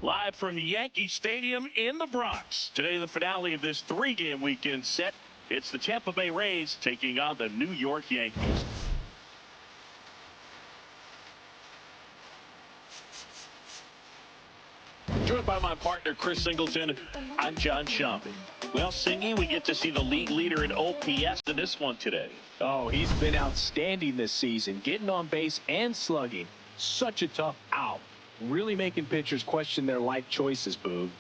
Live from Yankee Stadium in the Bronx. Today, the finale of this three-game weekend set. It's the Tampa Bay Rays taking on the New York Yankees. Joined by my partner, Chris Singleton, I'm John Shambi. Well, Singy, we get to see the league leader in OPS in this one today. Oh, he's been outstanding this season, getting on base and slugging. Such a tough out. Really making pitchers question their life choices, Boog.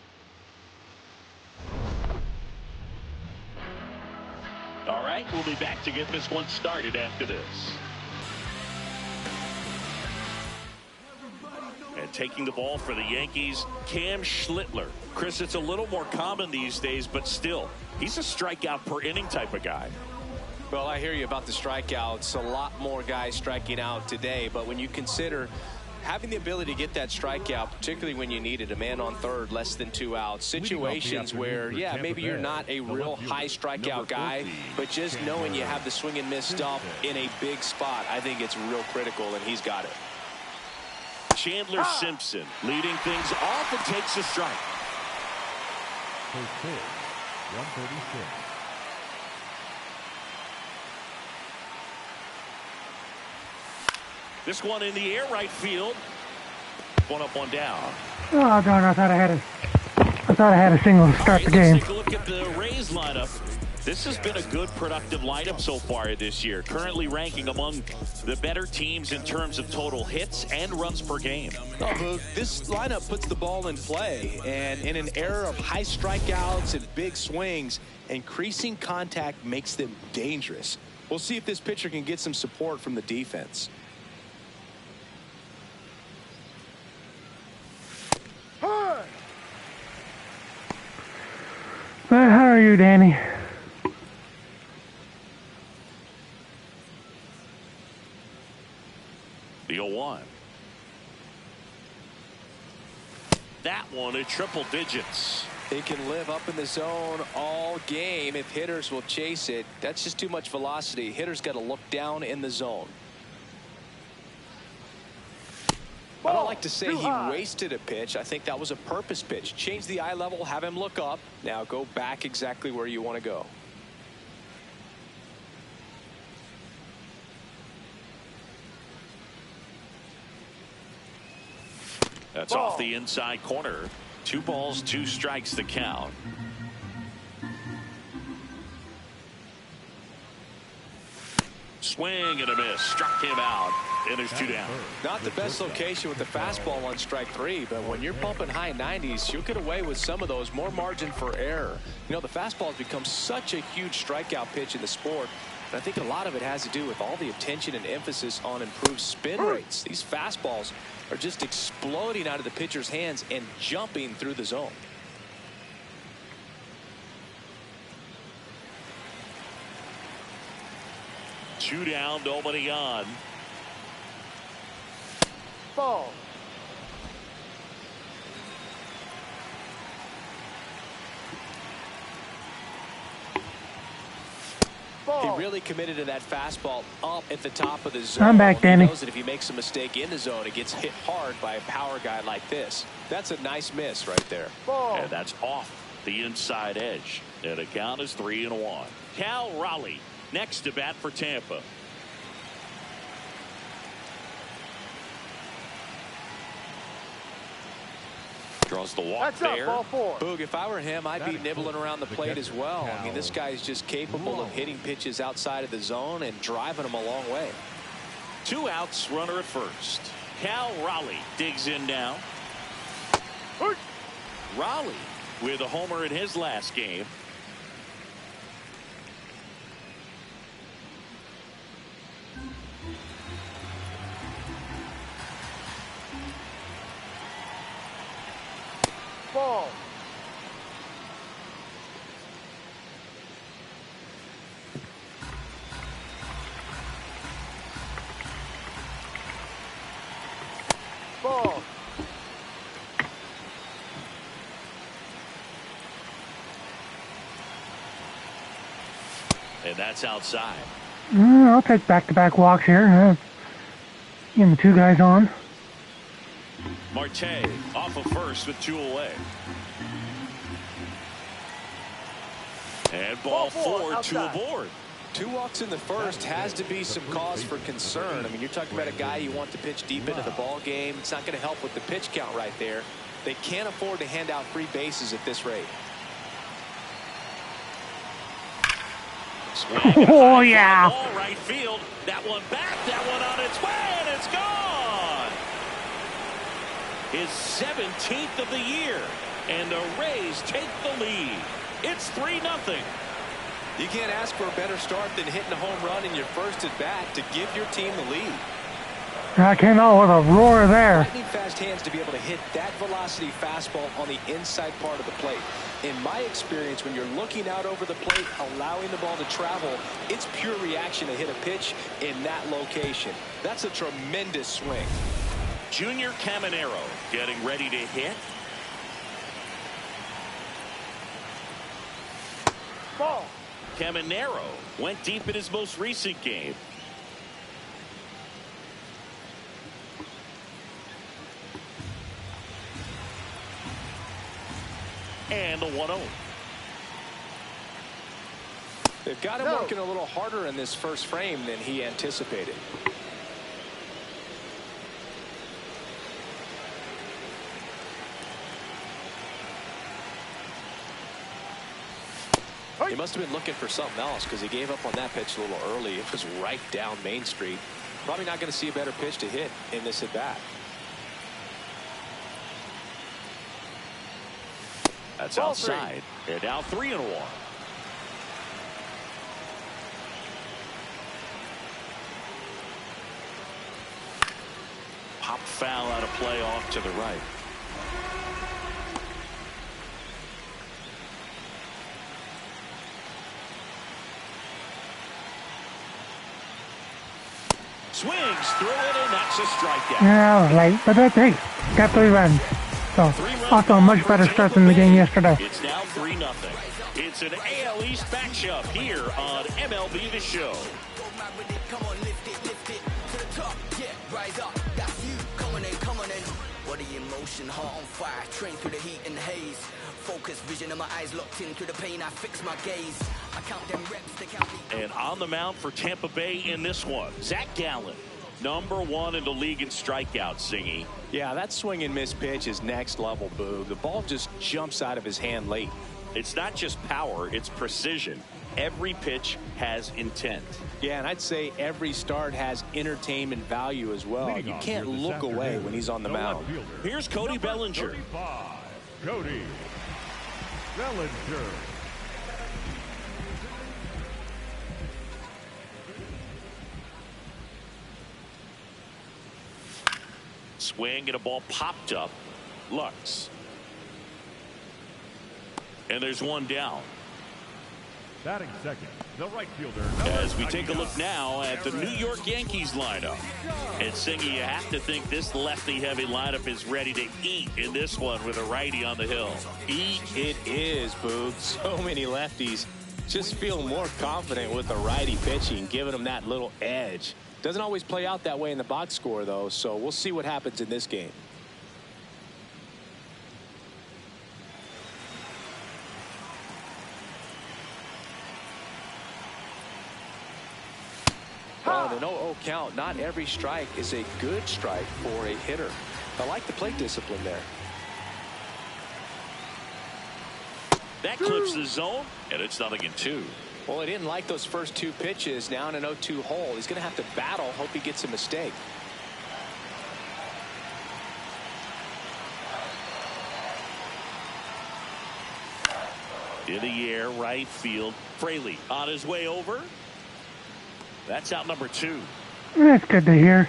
All right, we'll be back to get this one started after this. And taking the ball for the Yankees, Cam Schlittler. Chris, it's a little more common these days, but still, he's a strikeout per inning type of guy. Well, I hear you about the strikeouts. A lot more guys striking out today, but when you consider having the ability to get that strikeout, particularly when you need it, a man on third, less than 2 outs, situations where, yeah, maybe you're not a real high strikeout guy, but just knowing you have the swing and miss stuff in a big spot, I think it's real critical, and he's got it. Chandler Simpson leading things off and takes a strike. First pitch, 136. This one in the air, right field. One up, one down. Oh darn! I thought I had a single to start the game. Let's take a look at the Rays lineup. This has been a good, productive lineup so far this year. Currently ranking among the better teams in terms of total hits and runs per game. Oh, Boog, this lineup puts the ball in play, and in an era of high strikeouts and big swings, increasing contact makes them dangerous. We'll see if this pitcher can get some support from the defense. Well, how are you, Danny? The 0-1. That one at triple digits. It can live up in the zone all game if hitters will chase it. That's just too much velocity. Hitters got to look down in the zone. I don't like to say he wasted a pitch. I think that was a purpose pitch. Change the eye level, have him look up. Now go back exactly where you want to go. That's off the inside corner. 2 balls, 2 strikes the count. Swing and a miss. Struck him out. And there's 2 down. Not the best location with the fastball on strike 3, but when you're pumping high 90s, you'll get away with some of those. More margin for error. You know, the fastball has become such a huge strikeout pitch in the sport. And I think a lot of it has to do with all the attention and emphasis on improved spin rates. These fastballs are just exploding out of the pitcher's hands and jumping through the zone. Two down, nobody on. Ball. He really committed to that fastball up at the top of the zone. I'm back, Danny. He knows that if he makes a mistake in the zone, it gets hit hard by a power guy like this. That's a nice miss right there. Ball. And that's off the inside edge. And the count is 3-1. Cal Raleigh next to bat for Tampa. Draws the walk. That's there. Up, ball 4. Boog, if I were him, I'd be nibbling around the plate as well. I mean, this guy is just capable of hitting pitches outside of the zone and driving them a long way. 2 outs, runner at first. Cal Raleigh digs in now. Raleigh with a homer in his last game. Ball. Ball. And that's outside. I'll take back-to-back walks here. Getting the 2 guys on. Marte off of first with 2 away. And ball 4, 2 aboard. 2 walks in the first has to be some cause for concern. I mean, you're talking about a guy you want to pitch deep into the ball game. It's not going to help with the pitch count right there. They can't afford to hand out free bases at this rate. Oh, yeah. Ball right field. That one back. That one on its way, and it's gone. His 17th of the year, and the Rays take the lead. It's 3-0. You can't ask for a better start than hitting a home run in your first at bat to give your team the lead. I came out with a roar there. Lightning fast hands to be able to hit that velocity fastball on the inside part of the plate. In my experience, when you're looking out over the plate, allowing the ball to travel, it's pure reaction to hit a pitch in that location. That's a tremendous swing. Junior Caminero getting ready to hit. Ball. Caminero went deep in his most recent game. And the 1-0. They've got him working a little harder in this first frame than he anticipated. He must have been looking for something else because he gave up on that pitch a little early. It was right down Main Street. Probably not going to see a better pitch to hit in this at bat. That's outside. They're now 3-1. Pop foul out of play off to the right. Swings through it, and that's a strikeout. Yeah, I was late, but that's hey, got 3 runs. So, also a much better start than the game yesterday. It's now 3-0. It's an AL East matchup here on MLB The Show. Come on, lift it to the top. Yeah, rise up. That's you. Come on in. Body in motion, heart on fire. Train through the heat and the haze. Focus, vision of my eyes locked into the pain. I fix my gaze. I count them reps. They count the... And on the mound for Tampa Bay in this one, Zach Gallen, #1 in the league in strikeouts, Singy. Yeah, that swing and miss pitch is next level, Boog. The ball just jumps out of his hand late. It's not just power, it's precision. Every pitch has intent. Yeah, and I'd say every start has entertainment value as well. You can't look away when he's on the mound. Here's Cody Bellinger. Cody Bellinger. Swing and a ball popped up. Lux. And there's one down. Batting second, the right fielder. As we take a look now at the New York Yankees lineup. And Singy, you have to think this lefty-heavy lineup is ready to eat in this one with a righty on the hill. Eat it is, Boog. So many lefties just feel more confident with the righty pitching, giving them that little edge. Doesn't always play out that way in the box score, though, so we'll see what happens in this game. Oh, the 0-0 count. Not every strike is a good strike for a hitter. I like the plate discipline there. That clips the zone, and it's 0-2. Well, he didn't like those first 2 pitches. Now in an 0-2 hole. He's going to have to battle. Hope he gets a mistake. In the air, right field. Fraley on his way over. That's out #2. That's good to hear.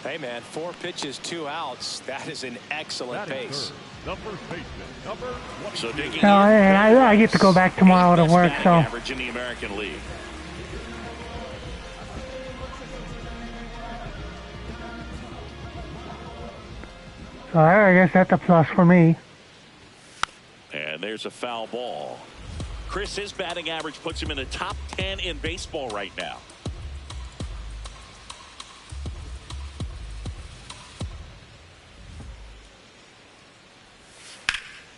Hey, man, 4 pitches, 2 outs. That is an excellent pace. The first baseman, number 1. So digging No, I get to go back tomorrow to work, so. Average in the American League. So I guess that's a plus for me. And there's a foul ball. Chris, his batting average puts him in the top 10 in baseball right now.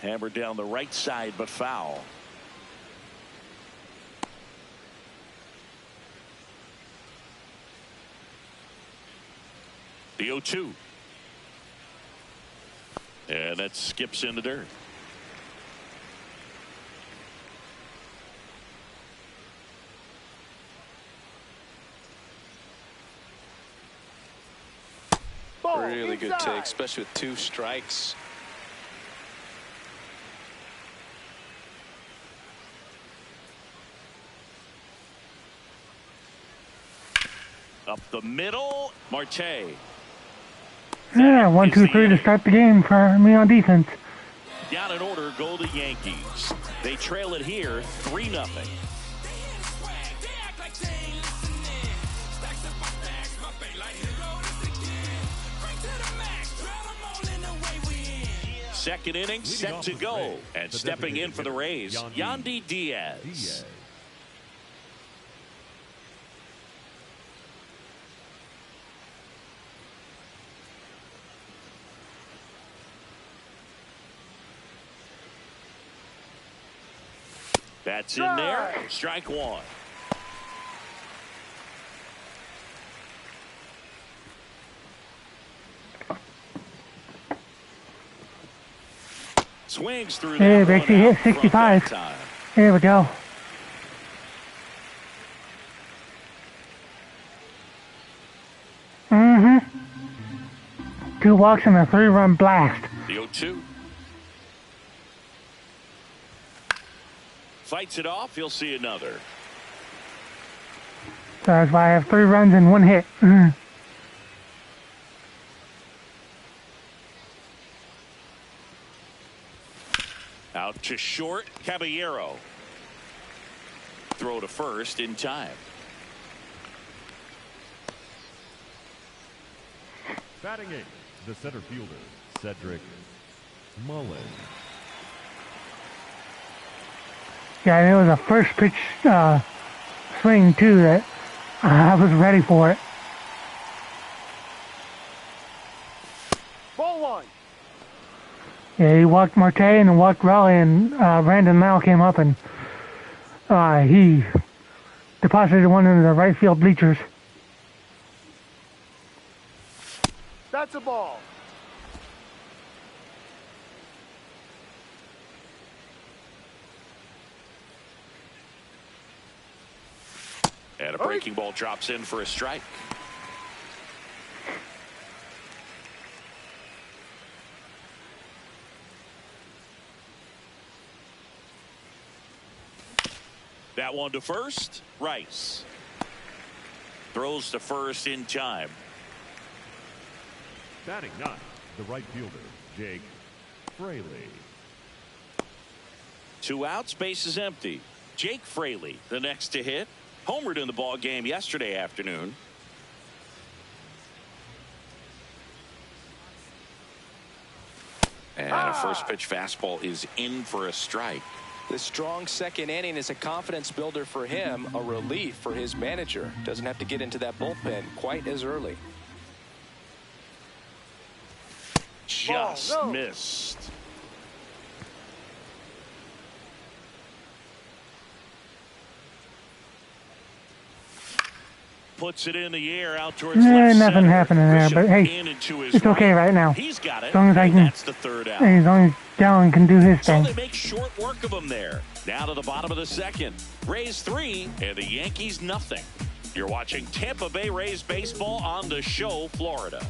Hammered down the right side, but foul. The 0-2. And that skips into dirt. Ball Really good inside. take, especially with 2 strikes. Up the middle, Marte. Yeah, 1, 2, 3 to start the game for me on defense. Down in order go the Yankees. They trail it here 3-0. Second inning set to go. And stepping in for the Rays, Yandy Diaz. That's in there. Strike 1. Swings through that. Hey, they actually hit 65. Here we go. Mm-hmm. 2 walks and a 3-run blast. The 0-2. Fights it off. He'll see another. So that's why I have 3 runs and 1 hit. Out to short, Caballero. Throw to first in time. Batting 8, the center fielder, Cedric Mullins. Yeah, it was a first pitch swing, too, that I was ready for it. Ball 1. Yeah, he walked Marte and walked Raleigh, and Brandon now came up, and he deposited one into the right field bleachers. That's a ball. And a breaking ball drops in for a strike. That one to first. Rice throws to first in time. Batting 9, the right fielder, Jake Fraley. 2 outs, base is empty. Jake Fraley, the next to hit. Homered in the ball game yesterday afternoon. And a first pitch fastball is in for a strike. The strong second inning is a confidence builder for him, a relief for his manager. Doesn't have to get into that bullpen quite as early. Just missed. Puts it in the air out towards left Nothing center. happening there, but hey, it's okay right now. He's got it. As long as I can, That's the third out. as long as Dallin can do his So thing. they make short work of him there. Now to the bottom of the second. Rays 3 and the Yankees nothing. You're watching Tampa Bay Rays baseball on the show, Florida.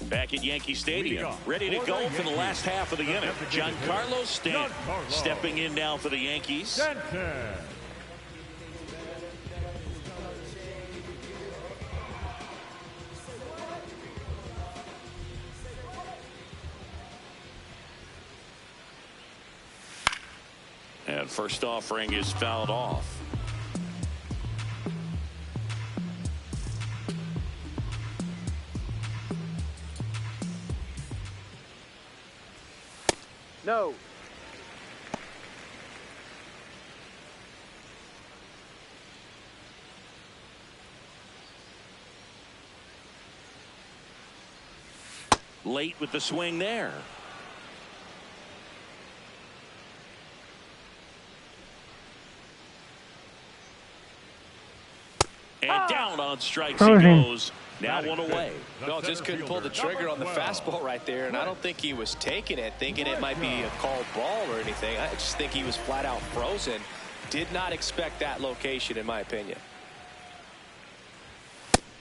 Back at Yankee Stadium, ready to go for the last half of the inning. Giancarlo Stanton stepping in now for the Yankees. And first offering is fouled off. No. Late with the swing there. And down on strikes he goes. Now one away. No, just couldn't pull the trigger on the fastball right there, and I don't think he was taking it, thinking it might be a called ball or anything. I just think he was flat out frozen. Did not expect that location, in my opinion.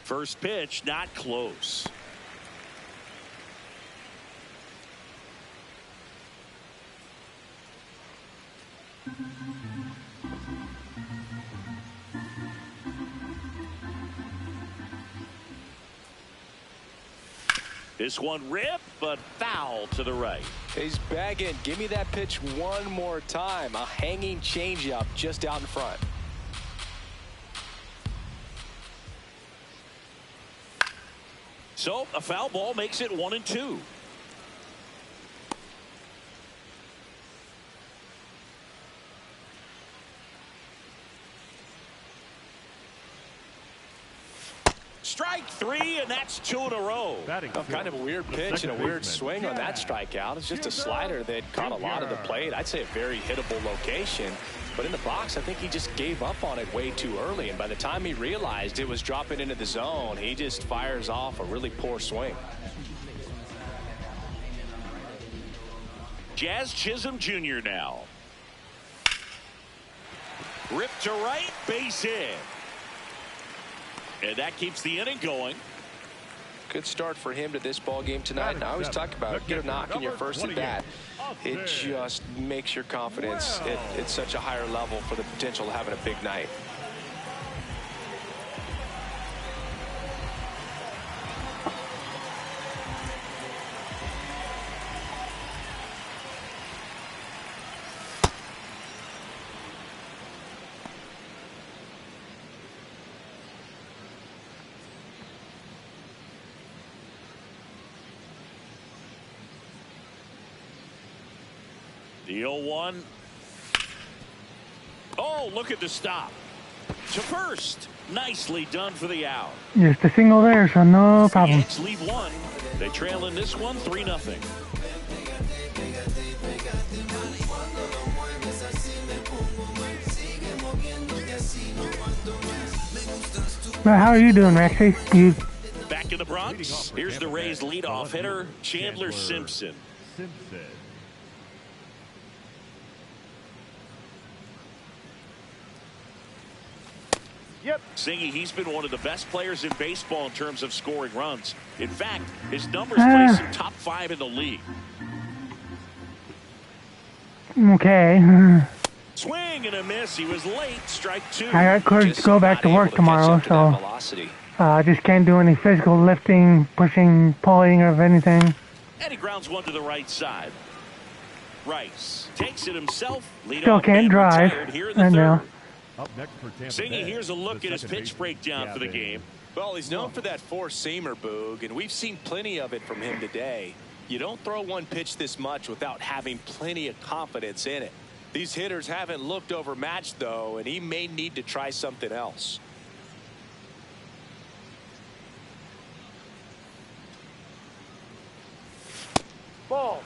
First pitch, not close. This one ripped, but foul to the right. He's bagging. Give me that pitch one more time. A hanging changeup just out in front. So a foul ball makes it 1-2. Strike three, and that's 2 in a row. Kind of a weird pitch and a weird swing on that strikeout. It's just a slider that caught a lot of the plate. I'd say a very hittable location. But in the box, I think he just gave up on it way too early. And by the time he realized it was dropping into the zone, he just fires off a really poor swing. Jazz Chisholm Jr. now. Ripped to right, base hit. And that keeps the inning going. Good start for him to this ball game tonight. And I always talk about it. Get a knock in your first at bat. It just makes your confidence at such a higher level for the potential of having a big night. The 0-1. Oh, look at the stop. To first. Nicely done for the out. Just a single there, so no problem. Yanks lead one. They trail in this one 3-0. Well, how are you doing, Rexy? You back in the Bronx? Here's the Rays leadoff hitter, Chandler Simpson. Yep. Singy, he's been one of the best players in baseball in terms of scoring runs. In fact, his numbers place him top 5 in the league. okay? Swing and a miss. He was late. Strike 2. I could go back to work tomorrow, so I just can't do any physical lifting, pushing, pulling, or anything. And he grounds one to the right side. Rice takes it himself. Still can't drive. I know. Up next for Tampa Singy, Bay, here's a look at his pitch breakdown for the game. Well, he's known for that four-seamer, Boog, and we've seen plenty of it from him today. You don't throw one pitch this much without having plenty of confidence in it. These hitters haven't looked overmatched, though, and he may need to try something else. Ball.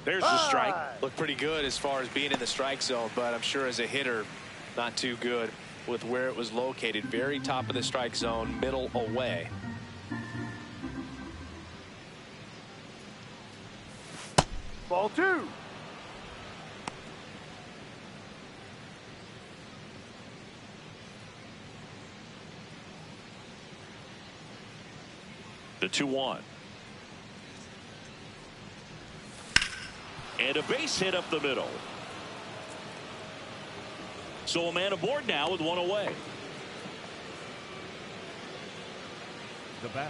There's the strike. Looked pretty good as far as being in the strike zone, but I'm sure as a hitter, not too good with where it was located. Very top of the strike zone, middle away. Ball 2. The 2-1. And a base hit up the middle. So a man aboard now with one away.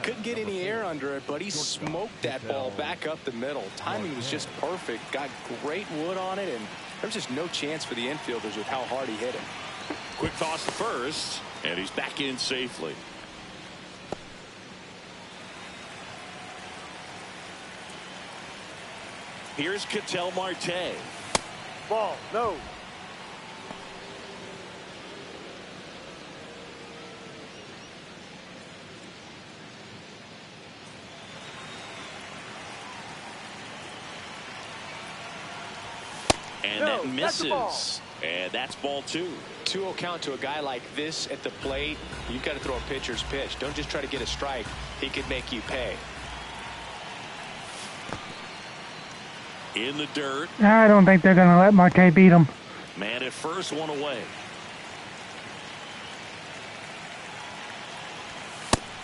Couldn't get any air under it, but he smoked that ball back up the middle. Timing was just perfect. Got great wood on it, and there's just no chance for the infielders with how hard he hit it. Quick toss to first, and he's back in safely. Here's Ketel Marte. Ball. No. And No, that that's the ball. misses. And that's ball 2. 2-0 count to a guy like this at the plate. You've got to throw a pitcher's pitch. Don't just try to get a strike. He could make you pay. In the dirt. I don't think they're going to let Marte beat him. Man at first, one away.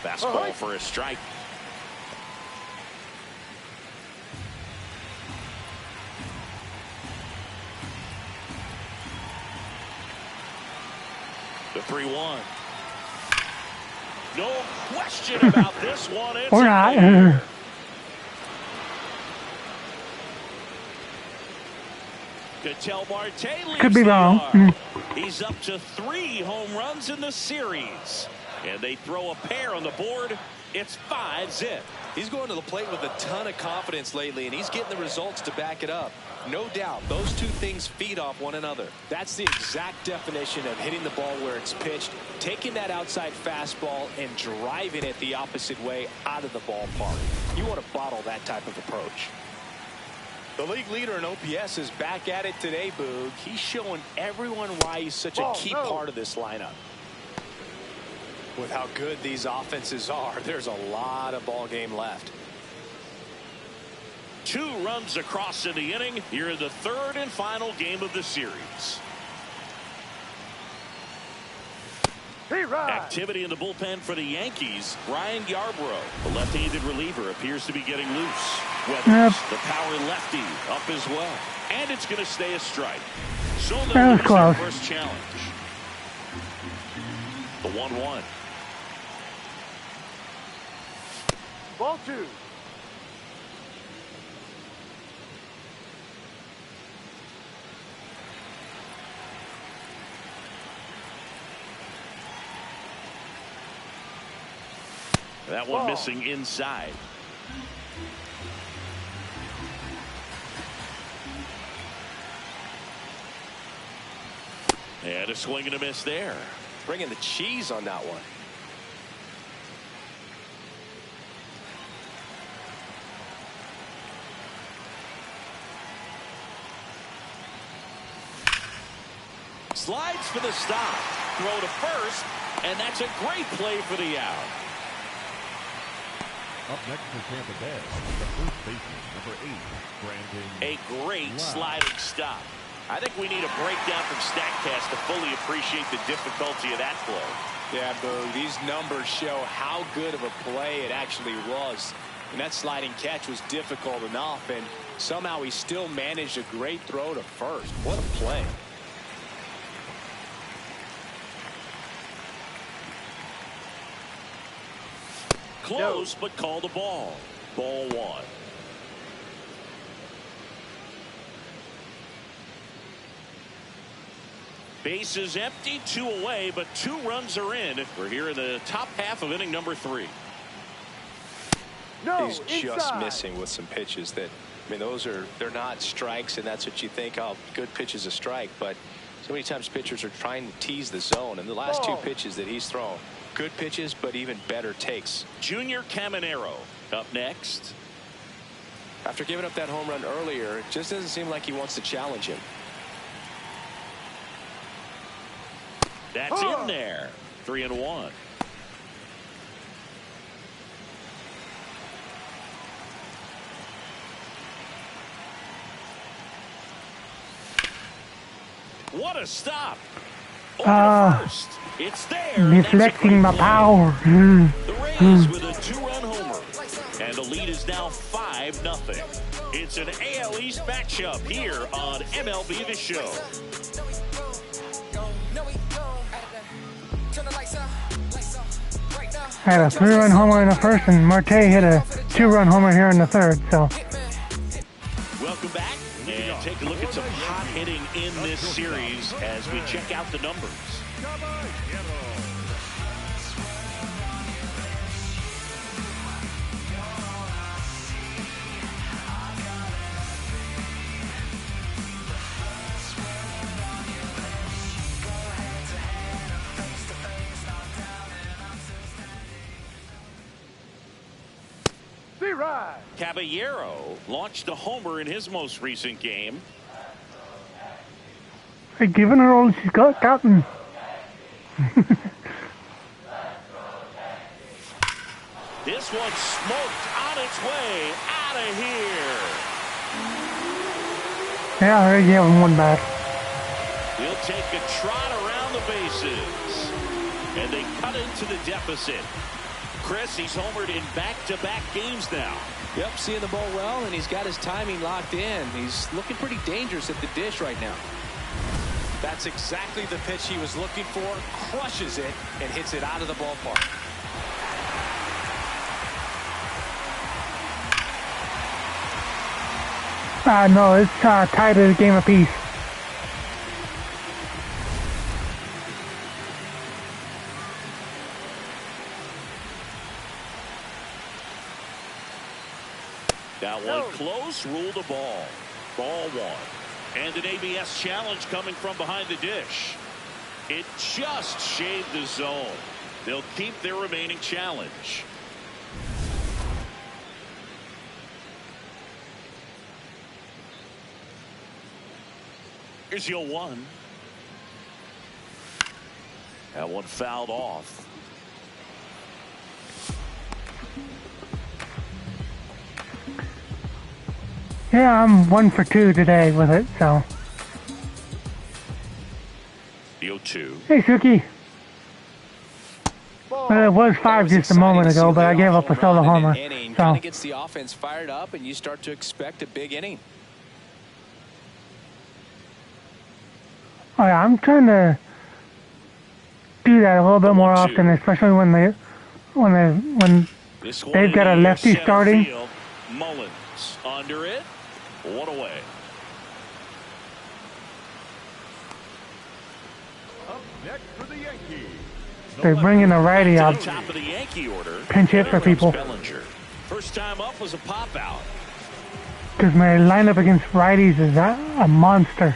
Fastball for a strike. The 3-1. No question about this one. It's Or not. Ketel Marte leads Could be the wrong. yard. He's up to 3 home runs in the series. And they throw a pair on the board. It's 5-zip. He's going to the plate with a ton of confidence lately, and he's getting the results to back it up. No doubt, those two things feed off one another. That's the exact definition of hitting the ball where it's pitched, taking that outside fastball and driving it the opposite way out of the ballpark. You want to bottle that type of approach. The league leader in OPS is back at it today, Boog. He's showing everyone why he's such a key part of this lineup. With how good these offenses are, there's a lot of ball game left. 2 runs across in the inning. Here in the 3rd and final game of the series. Activity in the bullpen for the Yankees. Ryan Yarbrough, the left-handed reliever, appears to be getting loose. Weathers, the power lefty, up as well. And it's going to stay a strike. So they'll lose their first challenge. The 1-1. Ball 2. That one missing inside. And a swing and a miss there. Bringing the cheese on that one. Slides for the stop. Throw to first. And that's a great play for the out. Up next for Tampa Bay, the first baseman, number 8, Brandon. A great sliding stop. I think we need a breakdown from StatCast to fully appreciate the difficulty of that play. Yeah, Boo, these numbers show how good of a play it actually was. And that sliding catch was difficult enough, and somehow he still managed a great throw to first. What a play. Close, but call the ball. Ball 1. Base is empty, 2 away, but 2 runs are in. We're here in the top half of inning number 3. No, he's just inside. missing with some pitches that, I mean, they're not strikes, and that's what you think, oh, good pitch is a strike, but so many times pitchers are trying to tease the zone, and the last 2 pitches that he's thrown, good pitches, but even better takes. Junior Caminero up next. After giving up that home run earlier, it just doesn't seem like he wants to challenge him. That's in there. 3-1. What a stop. Over to first. It's there. Deflecting my power. The Rays with a 2-run homer. And the lead is now 5-0. It's an AL East matchup here on MLB The Show. Had a 3-run homer in the first, and Marte hit a 2-run homer here in the third. So, welcome back, and take a look at some hot hitting in this series as we check out the numbers. Right. Caballero launched a homer in his most recent game. They're giving her all she's got, Captain. This one smoked on its way out of here. Yeah, I heard you having one back. He'll take a trot around the bases. And they cut into the deficit. Chris, he's homered in back-to-back games now. Yep, seeing the ball well, and he's got his timing locked in. He's looking pretty dangerous at the dish right now. That's exactly the pitch he was looking for. Crushes it and hits it out of the ballpark. No, it's tied at a game apiece. That one close, ruled a ball. Ball one. And an ABS challenge coming from behind the dish. It just shaved the zone. They'll keep their remaining challenge. Here's your one. That one fouled off. Yeah, I'm 1 for 2 today with it, so. The 0-2. Hey, Suki. Well, it was 5 just a moment ago, but I gave up a solo homer. Kind So, of gets the offense fired up, and you start to expect a big inning. oh yeah, I'm trying to do that a little bit more often, especially when This they've got a lefty center starting. field. Mullins under it. One away. Up next for the Yankees. They're bringing a righty To out. the top of the Yankee order. Pinch hit for people. Bellinger. First time up was a pop out. Because my lineup against righties is a monster.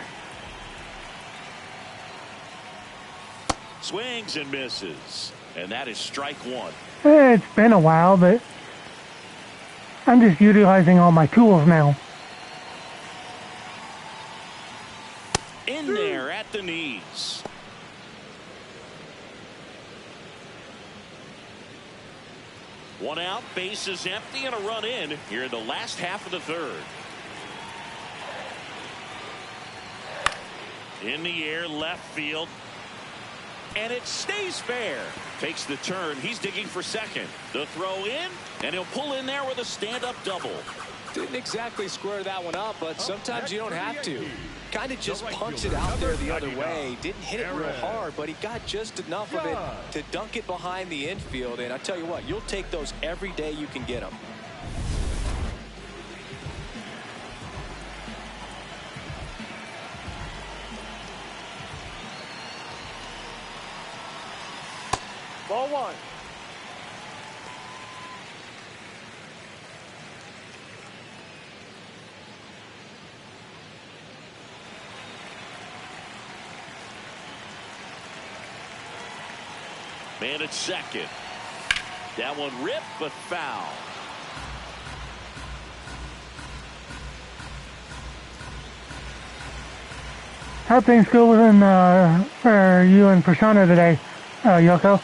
Swings and misses. And that is strike one. It's been a while, but I'm just utilizing all my tools now. In there at the knees. One out, bases empty, and a run in here in the last half of the third. In the air, left field. And it stays fair. Takes the turn. He's digging for second. The throw in, and he'll pull in there with a stand-up double. Didn't exactly square that one up, but sometimes you don't have to. Kind of just punch it out there the other way. Didn't hit it real hard, but he got just enough of it to dunk it behind the infield. And I tell you what, you'll take those every day you can get them. Ball one. Man at second. That one ripped, but foul. How'd things go for you and Persona today, Yoko?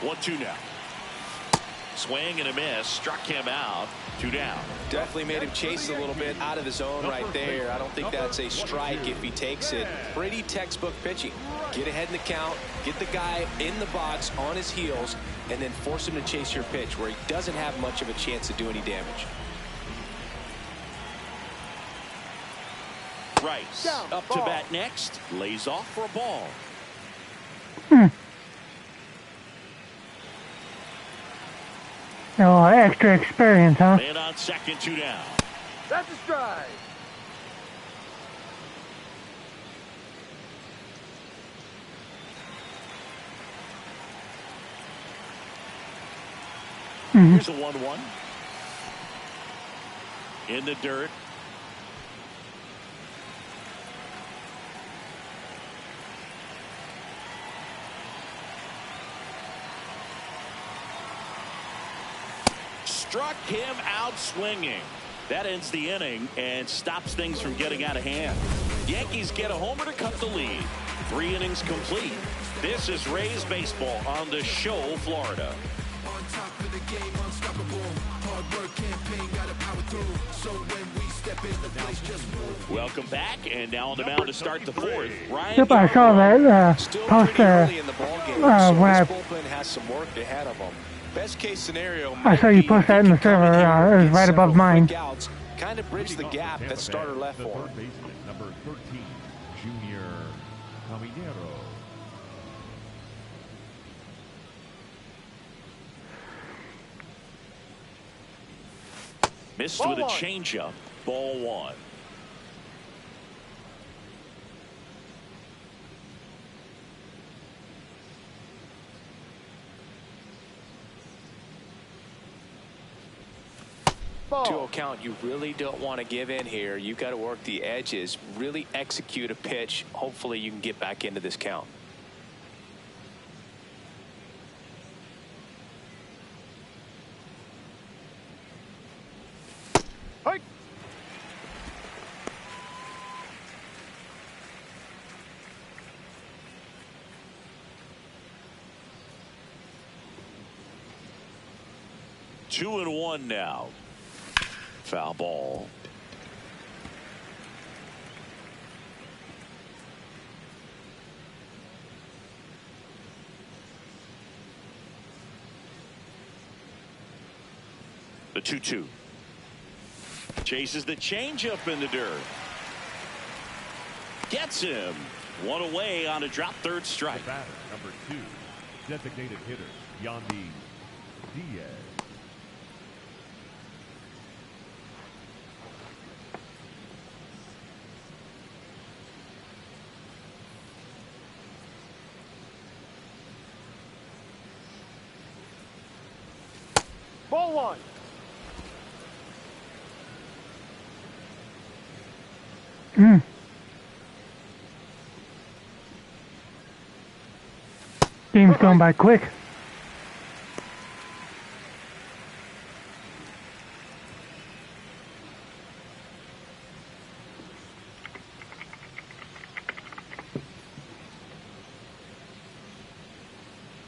One-two now. Swing and a miss. Struck him out. 2 down. Definitely made him chase a little bit out of the zone right there. I don't think that's a strike if he takes it. Pretty textbook pitching. Get ahead in the count, get the guy in the box on his heels, and then force him to chase your pitch where he doesn't have much of a chance to do any damage. Rice up to bat next. Lays off for a ball. No extra experience, huh? Man on second, 2 down. That's a strike. Here's a 1-1. In the dirt. struck him out swinging. That ends the inning and stops things from getting out of hand. Yankees get a homer to cut the lead. 3 innings complete. This is Rays baseball on the show, Florida. On top of the game, unstoppable. Hard work campaign, gotta power through. So when we step in the place, just move. Welcome back, and now on the mound to start the 4th. Ryan. Yep, I saw that Still post pretty early in the ball game, so when this I bullpen has some work ahead of them. Best case scenario. I saw you post that in the server. It was right above mine. Kind of bridge the gap that starter left the for third him. baseman, number 13, Junior Caminero. Missed Ball with a one. changeup. Ball 1. Ball. 2-0 count. You really don't want to give in here. You got to work the edges, really execute a pitch. Hopefully you can get back into this count. Hey. Two and 1 now. Foul ball. The 2-2. Chases the changeup in the dirt. Gets him. 1 away on a drop, 3rd strike. The batter, number 2, designated hitter, Yandy Diaz. Ball 1. Game's going by quick.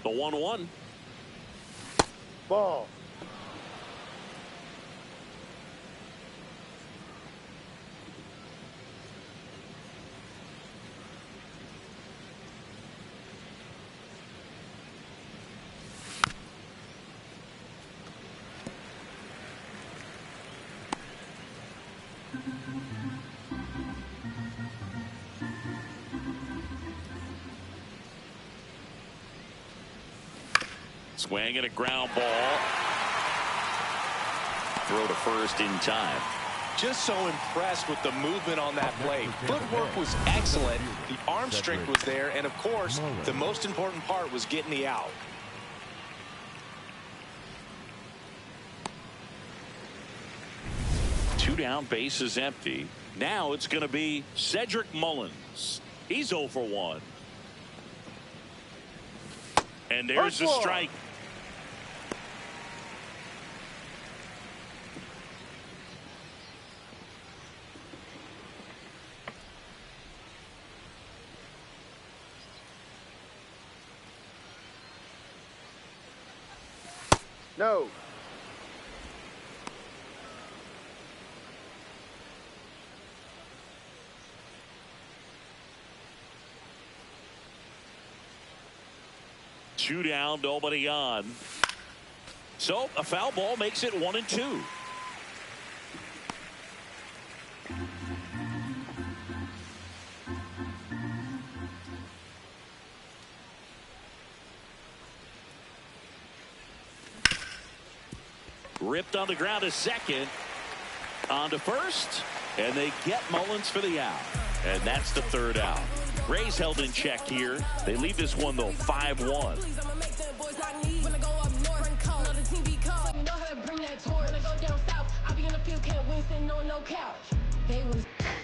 The 1-1. Ball. Swing and a ground ball. Throw to first in time. Just so impressed with the movement on that play. Footwork was excellent. The arm strength was there. And, of course, the most important part was getting the out. Two down, base is empty. Now it's going to be Cedric Mullins. He's 0 for 1. And there's the strike. No. Two down, nobody on. So a foul ball makes it 1-2. Ripped on the ground to second. On to first. And they get Mullins for the out. And that's the 3rd out. Rays held in check here. They leave this one, though, 5-1.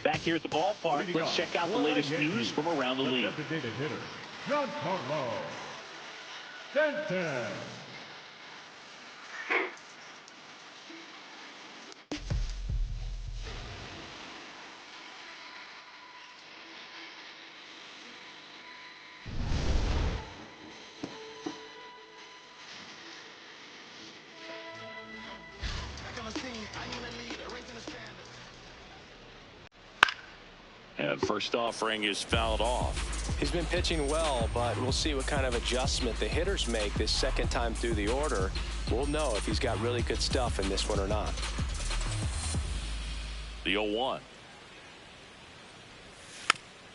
Back here at the ballpark, let's check out the latest news from around the league. Designated hitter, Giancarlo Stanton. That first offering is fouled off. He's been pitching well, but we'll see what kind of adjustment the hitters make this second time through the order. We'll know if he's got really good stuff in this one or not. The 0-1.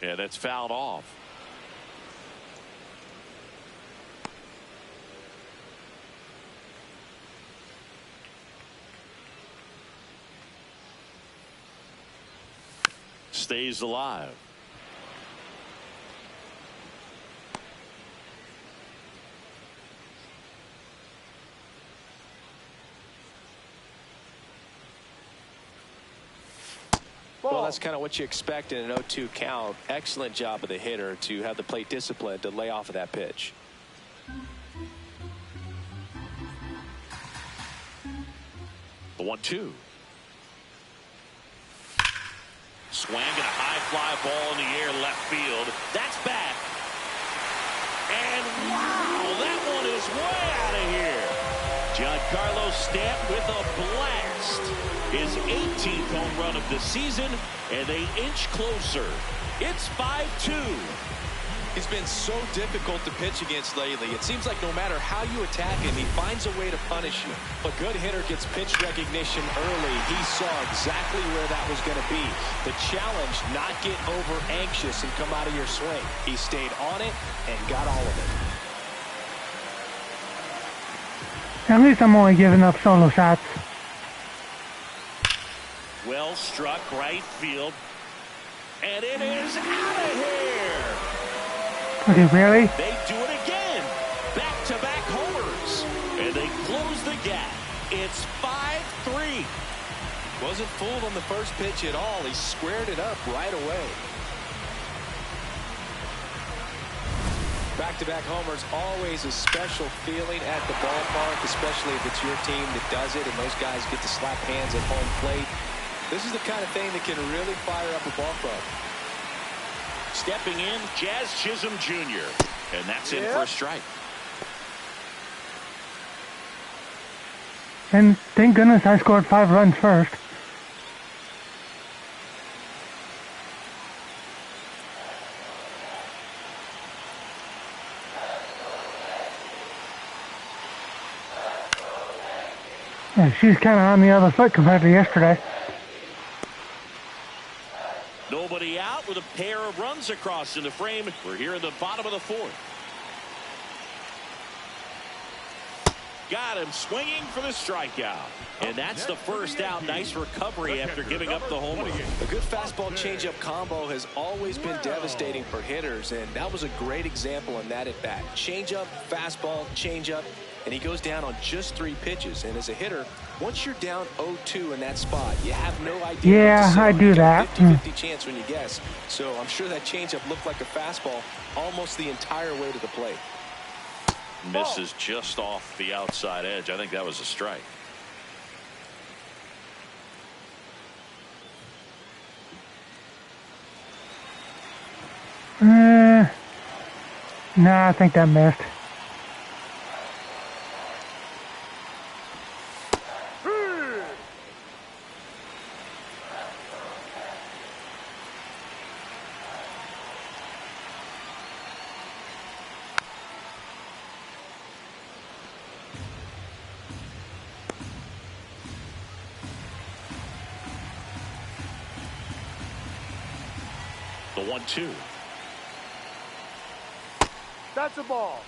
Yeah, that's fouled off. Stays alive. Well, that's kind of what you expect in an 0-2 count. Excellent job of the hitter to have the plate discipline to lay off of that pitch. The 1-2. Swang and a high fly ball in the air left field. That's back. And wow, that one is way out of here. Giancarlo Stanton with a blast. His 18th home run of the season, and they inch closer. It's 5-2. He's been so difficult to pitch against lately. It seems like no matter how you attack him, he finds a way to punish you. A good hitter gets pitch recognition early. He saw exactly where that was going to be. The challenge, not get over anxious and come out of your swing. He stayed on it and got all of it. At least I'm only giving up solo shots. Well struck right field. And it is out of here. Okay, really? They do it again. Back-to-back homers. And they close the gap. It's 5-3. Wasn't fooled on the first pitch at all. He squared it up right away. Back-to-back homers, always a special feeling at the ballpark, especially if it's your team that does it and those guys get to slap hands at home plate. This is the kind of thing that can really fire up a ball club. Stepping in, Jazz Chisholm Jr. And that's in for a strike. And thank goodness I scored 5 runs first. Yeah, she's kind of on the other foot compared to yesterday. Nobody out with a pair of runs across in the frame. We're here in the bottom of the 4th. Got him swinging for the strikeout. And that's the first out. Nice recovery after giving up the homer. A good fastball changeup combo has always been devastating for hitters, and that was a great example in that at bat. Changeup, fastball, changeup, and he goes down on just 3 pitches. And as a hitter, once you're down 0-2 in that spot, you have no idea. Yeah, I do that. 50-50 chance when you guess. So I'm sure that changeup looked like a fastball almost the entire way to the plate. Misses just off the outside edge. I think that was a strike. Nah, I think that missed. The 1-2. That's a ball.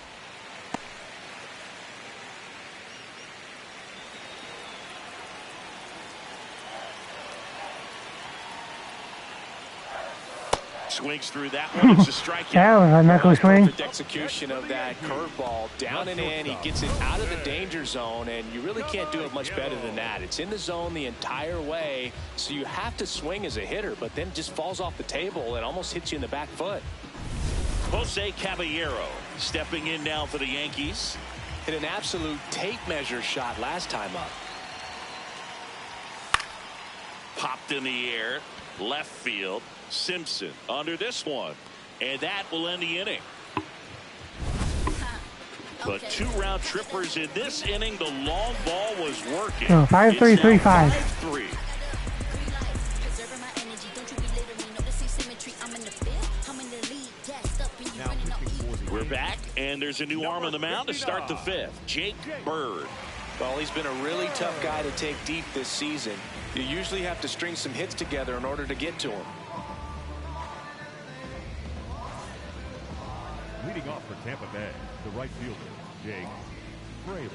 Swings through that one. It's a strikeout. That was a knuckle swing. Perfect execution of that curveball. Down and in. He gets it out of the danger zone, and you really can't do it much better than that. It's in the zone the entire way, so you have to swing as a hitter, but then it just falls off the table and almost hits you in the back foot. Jose Caballero stepping in now for the Yankees. Hit an absolute tape measure shot last time up. Popped in the air. Left field. Simpson under this one. And that will end the inning. But 2 round trippers in this inning. The long ball was working. So 5-3-3-5. 5-3. back, and there's a new arm on the mound to start the fifth. Jake Bird. Well, he's been a really tough guy to take deep this season. You usually have to string some hits together in order to get to him. Leading off for Tampa Bay, the right fielder, Jake Fraley.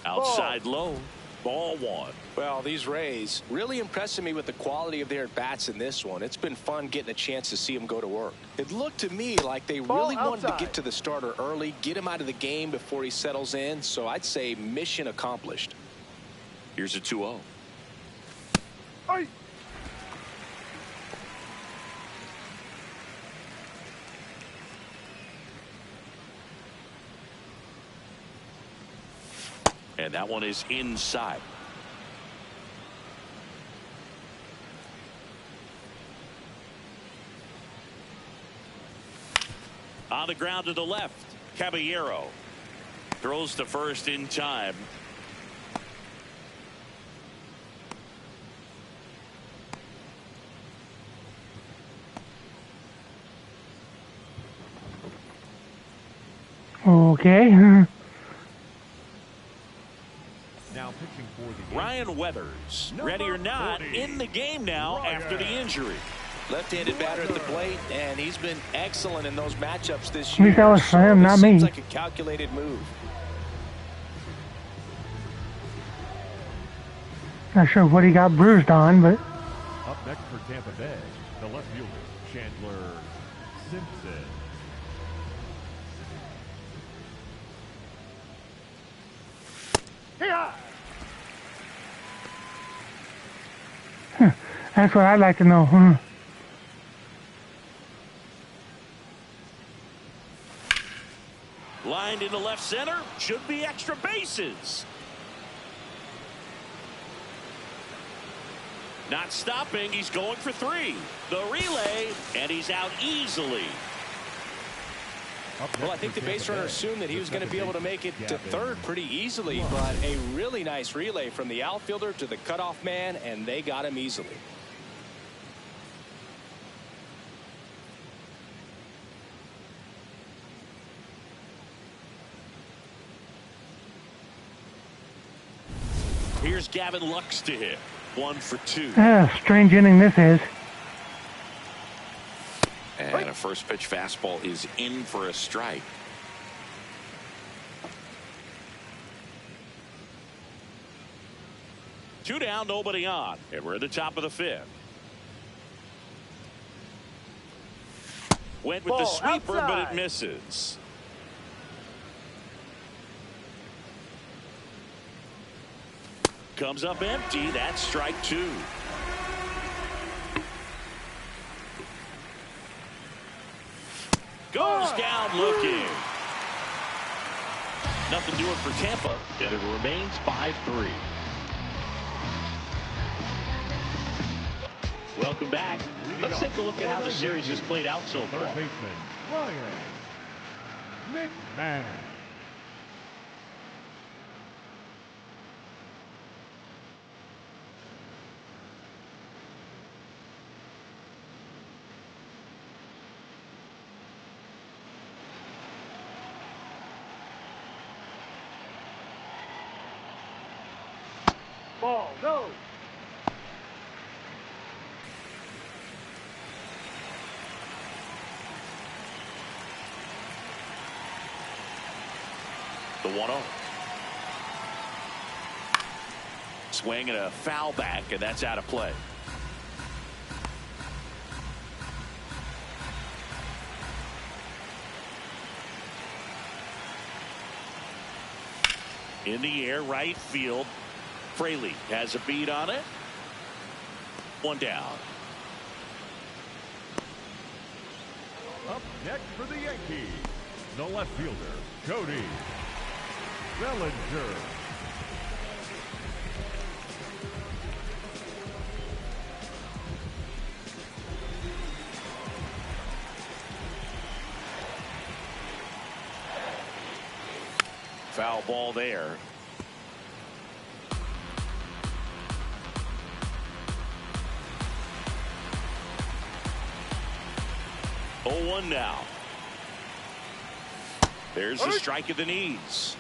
Outside low. Ball one. Well, these Rays really impressing me with the quality of their at-bats in this one. It's been fun getting a chance to see them go to work. It looked to me like they really wanted to get to the starter early, get him out of the game before he settles in. So I'd say mission accomplished. Here's a 2-0. Hey. And that one is inside. On the ground to the left, Caballero throws to first in time. Okay. Now pitching for the Ryan Weathers, ready or not, in the game now after the injury. Left-handed batter at the plate, and he's been excellent in those matchups this At year. least that was for him, not me. Seems like a calculated move. Not sure what he got bruised on, but Up next for Tampa Bay, the left fielder, Chandler Simpson. that's what I'd like to know. Lined into left center, should be extra bases. Not stopping, he's going for 3. The relay, and he's out easily. Well, I think the base runner assumed that he was going to be able to make it to third pretty easily, but a really nice relay from the outfielder to the cutoff man, and they got him easily. Here's Gavin Lux to hit. 1 for 2. Strange inning this is. And a first pitch fastball is in for a strike. Two down, nobody on. And we're at the top of the 5th. Went with the sweeper, outside. but it misses. Comes up empty. That's strike 2. Goes down looking. Nothing doing for Tampa, and it remains 5-3. Welcome back. Let's take a look at how the series has played out so far. Third baseman, Ryan McMahon. Ball, no. The 1-0. Swing and a foul back, and that's out of play. In the air, right field. Fraley has a beat on it. 1 down. Up next for the Yankees, the left fielder, Cody Bellinger. Foul ball there. 0-1 now. There's the strike at the knees.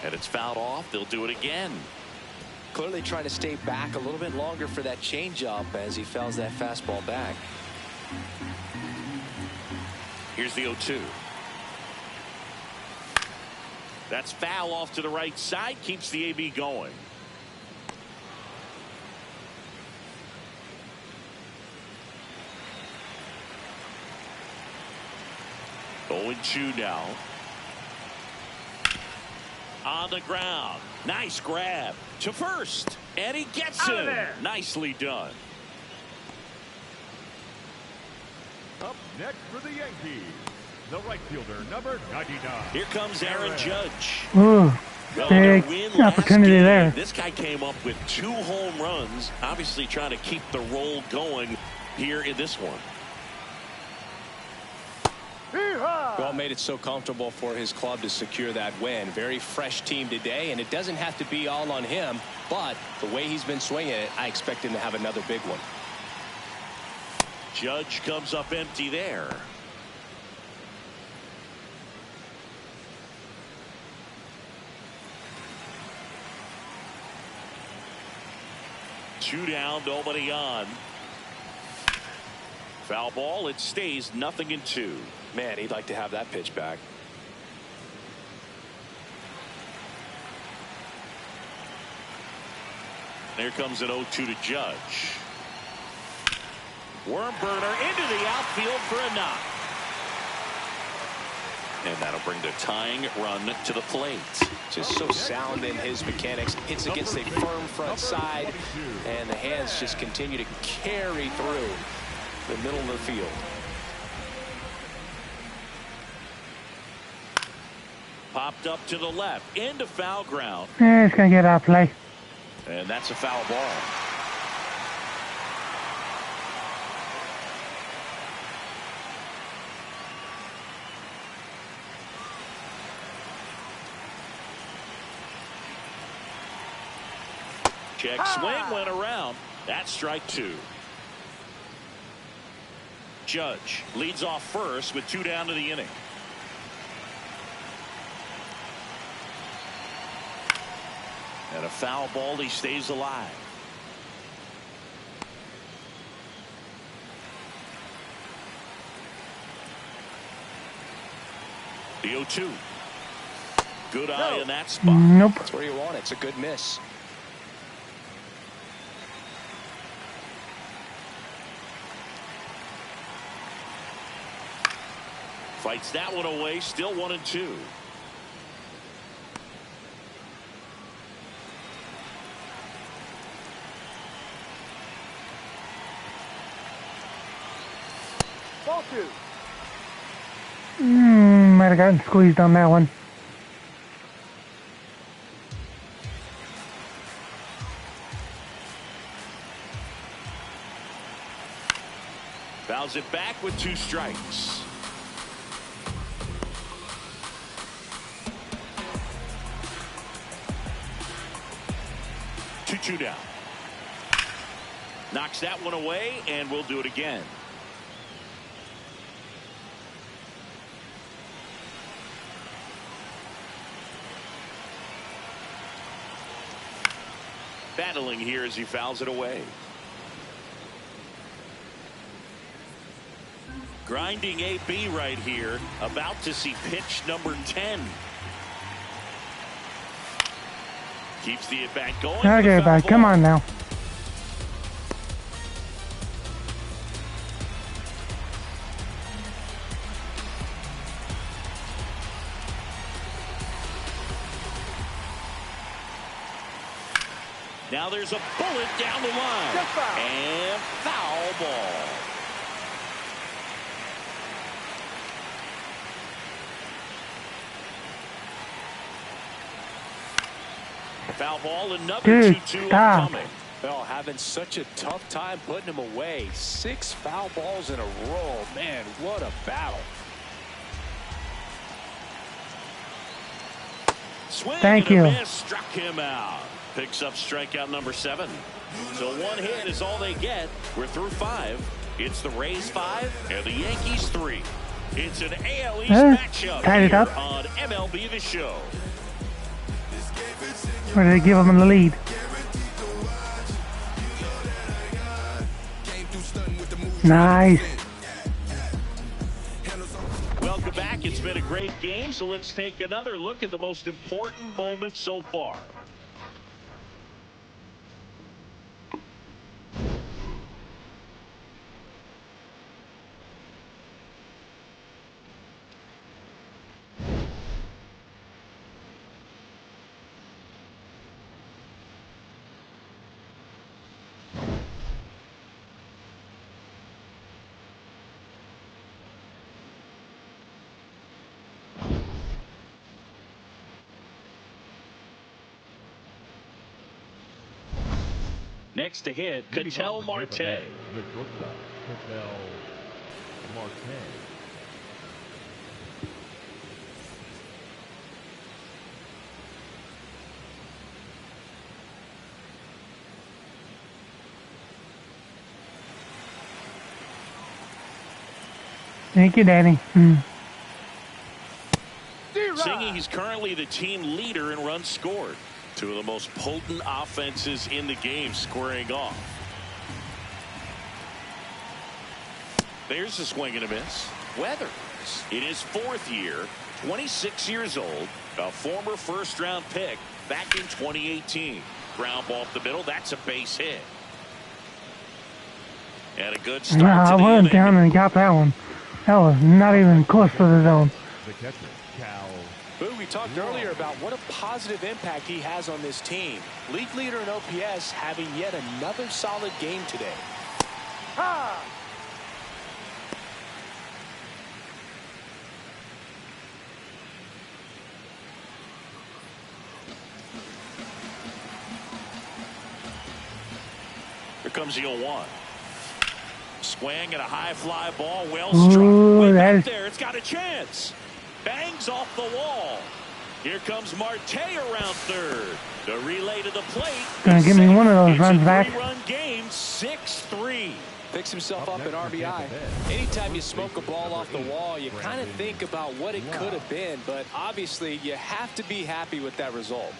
And it's fouled off. They'll do it again. Clearly trying to stay back a little bit longer for that changeup as he fouls that fastball back. Here's the 0-2. That's foul off to the right side. Keeps the AB going. Oh, 0-2 now. On the ground. Nice grab to first. And he gets him. Nicely done. Up next for the Yankees, the right fielder, number 99. Here comes Aaron Judge. Ooh, big opportunity there. This guy came up with 2 home runs, obviously trying to keep the roll going here in this one. Well, made it so comfortable for his club to secure that win. Very fresh team today, and it doesn't have to be all on him, but the way he's been swinging it, I expect him to have another big one. Judge comes up empty there. Two down, nobody on. Foul ball. It stays 0-2. Man, he'd like to have that pitch back. There comes an 0-2 to Judge. Worm burner into the outfield for a knock. And that'll bring the tying run to the plate. Just so sound in his mechanics. Hits against a firm front side, and the hands just continue to carry through the middle of the field. Popped up to the left into foul ground. Yeah, it's going to get out of play. And that's a foul ball. Check swing went around. That's strike 2. Judge leads off first with 2 down to the inning. And a foul ball. He stays alive. The 0-2. Good eye in that spot. Nope. That's where you want it. It's a good miss. Fights that one away. Still 1-2. Ball 2. Might have gotten squeezed on that one. Fouls it back with 2 strikes. Two down. Knocks that one away, and we'll do it again. Battling here as he fouls it away. Grinding AB right here. About to see pitch number 10. Keeps the at-bat going. Okay, bud, come on now. Now there's a bullet down the line. And foul ball. Foul ball, another 2-2 coming. Well, having such a tough time putting him away. 6 foul balls in a row. Man, what a battle. Swing Thank and a you. miss, struck him out. Picks up strikeout number 7. So one hit is all they get. We're through 5. It's the Rays 5 and the Yankees 3. It's an AL East matchup tied it here up. on MLB The Show. Or did they give them the lead? Nice. Welcome back. It's been a great game, so let's take another look at the most important moments so far. Next to hit, Ketel Marte. The shortstop, Ketel Marte. Thank you, Danny. Singing, he's currently the team leader in runs scored. Two of the most potent offenses in the game squaring off. There's a swing and a miss. Weathers in his 4th year, 26 years old, a former first-round pick back in 2018. Ground ball up the middle. That's a base hit. And a good start I to the went inning. down and got that one. That was not even close to the zone. The catcher, Cal. Boo, we talked earlier about what a positive impact he has on this team. League leader in OPS, having yet another solid game today. Here comes the 0-1. Swing and a high fly ball, well struck. Ooh, Way that back is- there, it's got a chance. Bangs off the wall. Here comes Marte around third. The relay to the plate. Gonna give me one of those It's runs a back. 3-run game, 6-3. Picks himself up at RBI. Anytime you smoke a ball off the wall, you kind of think about what it could have been, but obviously you have to be happy with that result.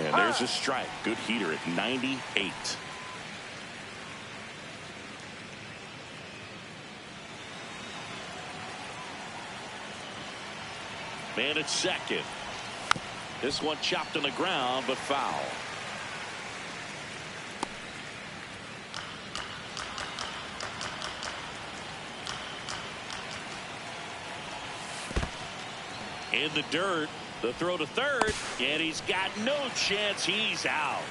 And there's a strike. Good heater at 98. Man at second. This one chopped on the ground, but foul. In the dirt. The throw to third, and he's got no chance. He's out.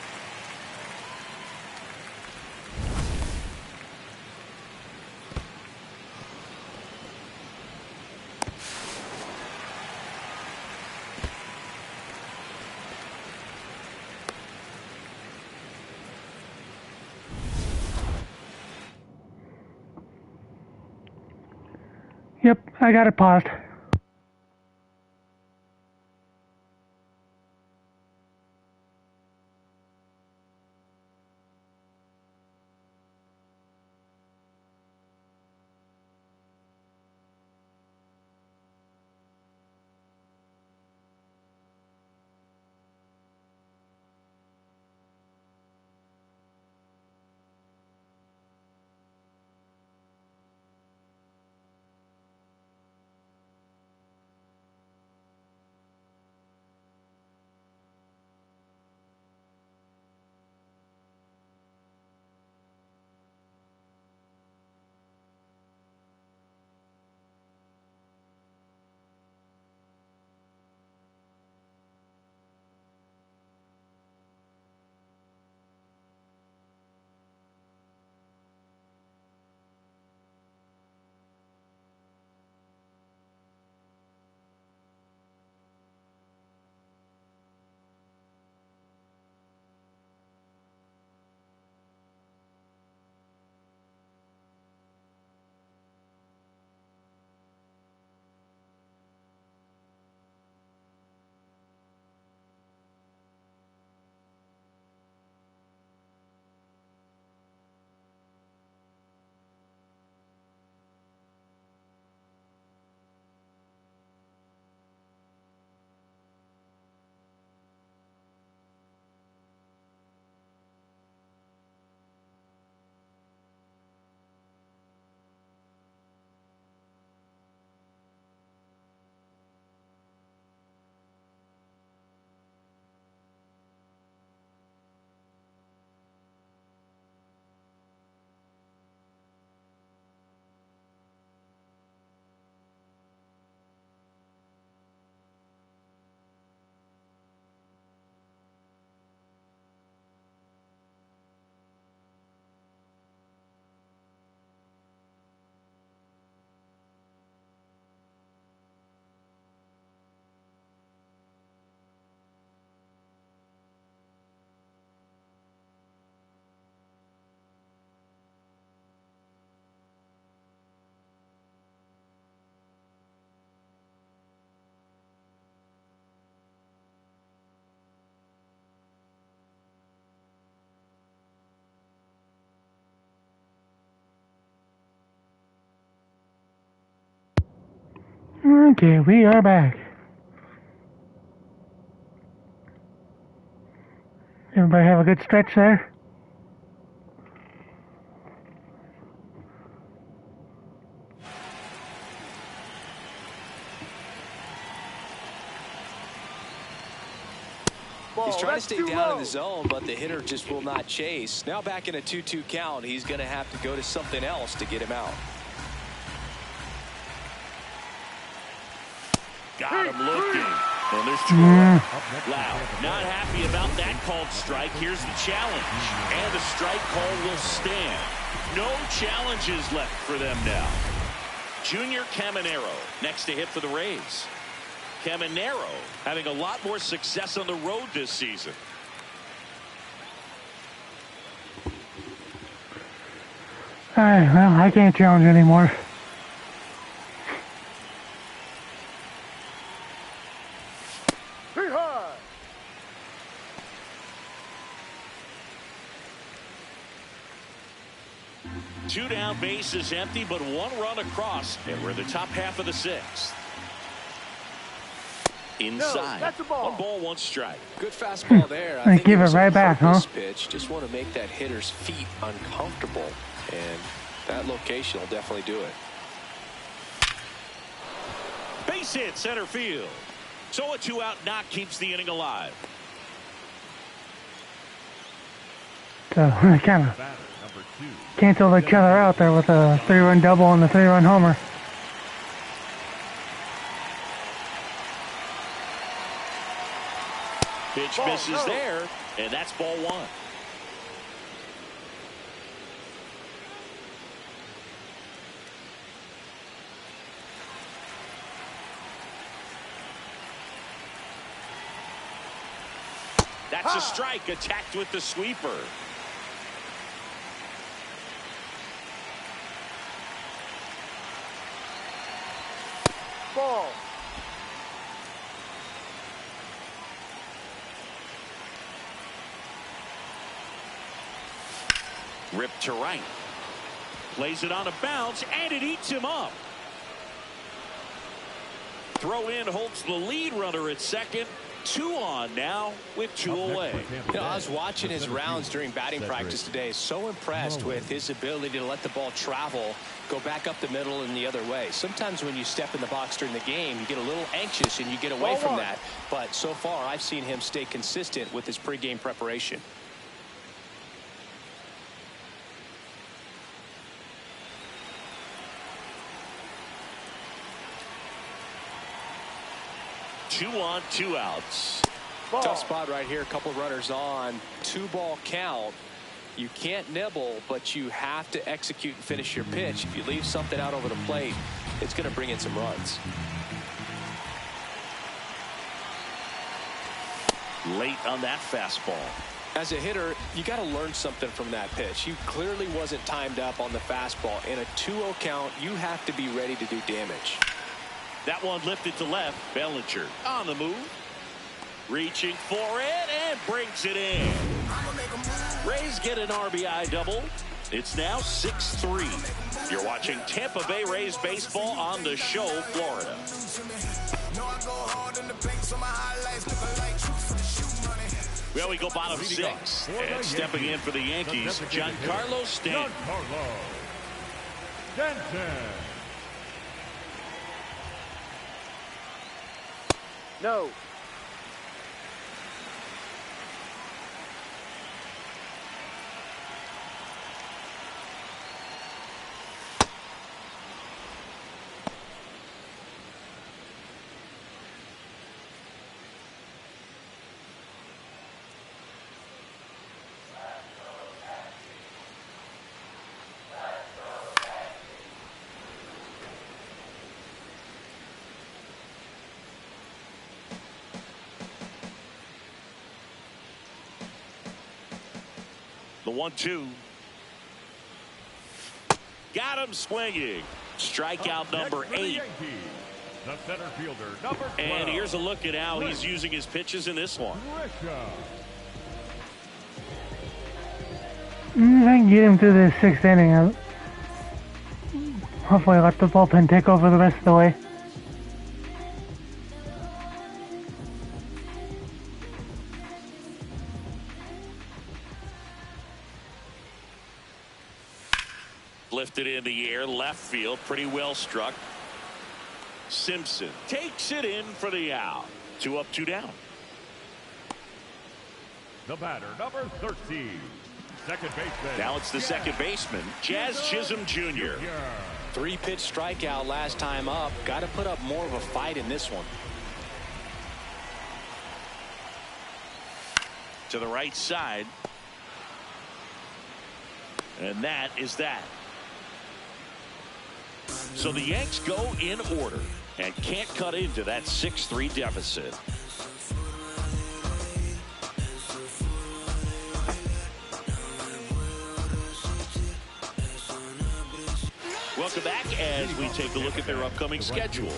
Yep, I got it paused. Okay, we are back. Everybody have a good stretch there? He's trying to stay down in the zone, but the hitter just will not chase. Now back in a 2-2 count, he's going to have to go to something else to get him out. Got him looking. And there's 2 away. Loud. Not happy about that called strike. Here's the challenge. And the strike call will stand. No challenges left for them now. Junior Caminero next to hit for the Rays. Caminero having a lot more success on the road this season. Alright, well, I can't challenge anymore. Hey, high. Two down, bases empty, but 1 run across. And we're in the top half of the 6th. Inside. No, that's a ball. 1 ball, 1 strike. Good fastball there. They give it right back, huh? Pitch. Just want to make that hitter's feet uncomfortable. And that location will definitely do it. Base hit center field. So a 2-out knock keeps the inning alive. So they kind of cancel each other out there with a 3-run double and the 3-run homer. Pitch misses there, and that's ball 1. That's a strike, attacked with the sweeper. Ball. Ripped to right. Plays it on a bounce, and it eats him up. Throw in holds the lead runner at second. 2 on now with 2 away. You know, I was watching his rounds during batting practice today. So impressed with his ability to let the ball travel, go back up the middle and the other way. Sometimes when you step in the box during the game, you get a little anxious and you get away from that. But so far, I've seen him stay consistent with his pregame preparation. Two on, 2 outs. Ball. Tough spot right here. A couple runners on. 2-ball count. You can't nibble, but you have to execute and finish your pitch. If you leave something out over the plate, it's going to bring in some runs. Late on that fastball. As a hitter, you got to learn something from that pitch. You clearly wasn't timed up on the fastball. In a 2-0 count, you have to be ready to do damage. That one lifted to left. Bellinger on the move. Reaching for it and brings it in. Rays get an RBI double. It's now 6-3. You're watching Tampa Bay Rays baseball on the show, Florida. Well, we go bottom 6. And stepping in for the Yankees, Giancarlo Stanton. No. The 1-2. Got him swinging. Strikeout number 8. The center fielder, number 12. And here's a look at how he's using his pitches in this one. I can get him through the 6th inning. Hopefully let the bullpen take over the rest of the way. Lifted in the air, left field, pretty well struck. Simpson takes it in for the out. 2 up, 2 down. The batter, number 13, second baseman. Now it's the second baseman, Jazz Chisholm Jr. 3-pitch strikeout last time up. Got to put up more of a fight in this one. To the right side. And that is that. So the Yanks go in order and can't cut into that 6-3 deficit. Welcome back as we take a look at their upcoming schedule.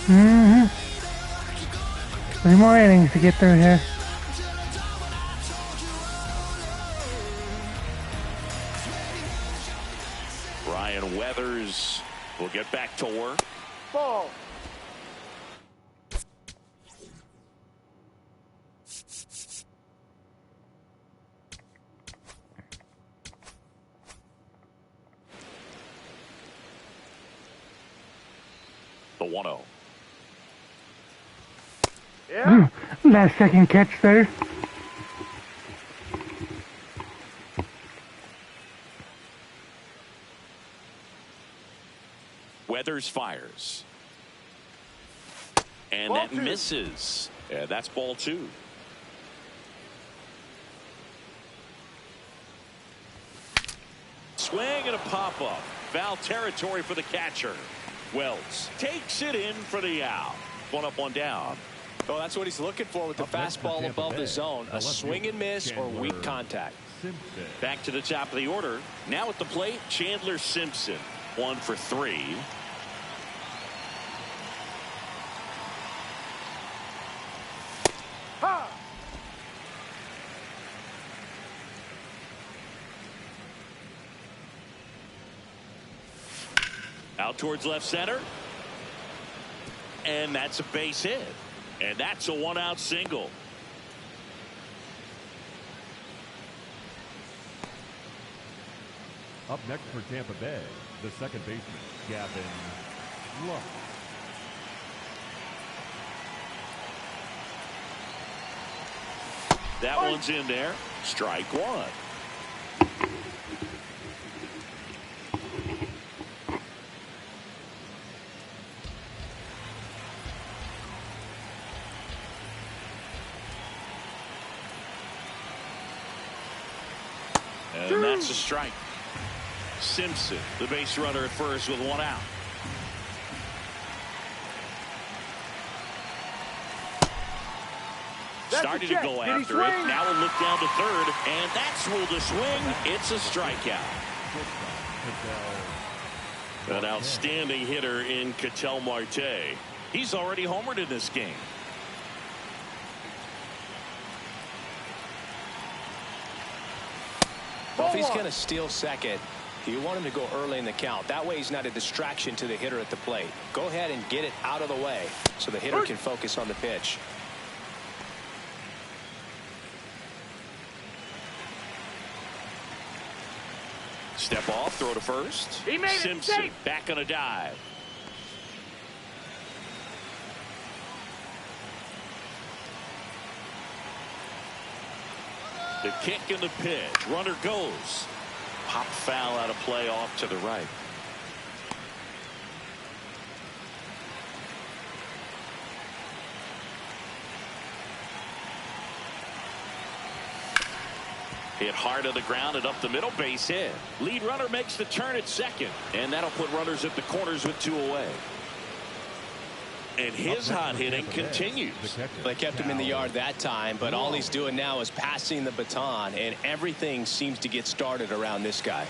Mm-hmm. 3 more innings to get through here. Brian Weathers will get back to work. Ball. The 1-0. Yeah. Last second catch there. Weathers fires. And Ball that 2. misses. Yeah, that's ball 2. Swing and a pop-up. Foul territory for the catcher. Wells takes it in for the out. 1 up, 1 down. Oh, that's what he's looking for with the fastball above the zone. A swing and miss or weak contact. Back to the top of the order. Now at the plate, Chandler Simpson. 1 for 3. Ha! Out towards left center. And that's a base hit. And that's a 1-out single. Up next for Tampa Bay, the second baseman, Gavin Lux. That one's in there. Strike 1. And that's a strike. Simpson, the base runner at first with 1 out. Started to go after it. Now we'll look down to third, and that's ruled a swing. It's a strikeout. An outstanding hitter in Ketel Marte. He's already homered in this game. Well, if he's going to steal second, you want him to go early in the count. That way he's not a distraction to the hitter at the plate. Go ahead and get it out of the way so the hitter can focus on the pitch. Step off, throw to first. He made Simpson it back on a dive. The kick and the pitch. Runner goes. Pop foul out of play off to the right. Hit hard on the ground and up the middle, base hit. Lead runner makes the turn at second, and that'll put runners at the corners with 2 away. And his hot hitting continues. They kept him in the yard that time, but all he's doing now is passing the baton, and everything seems to get started around this guy.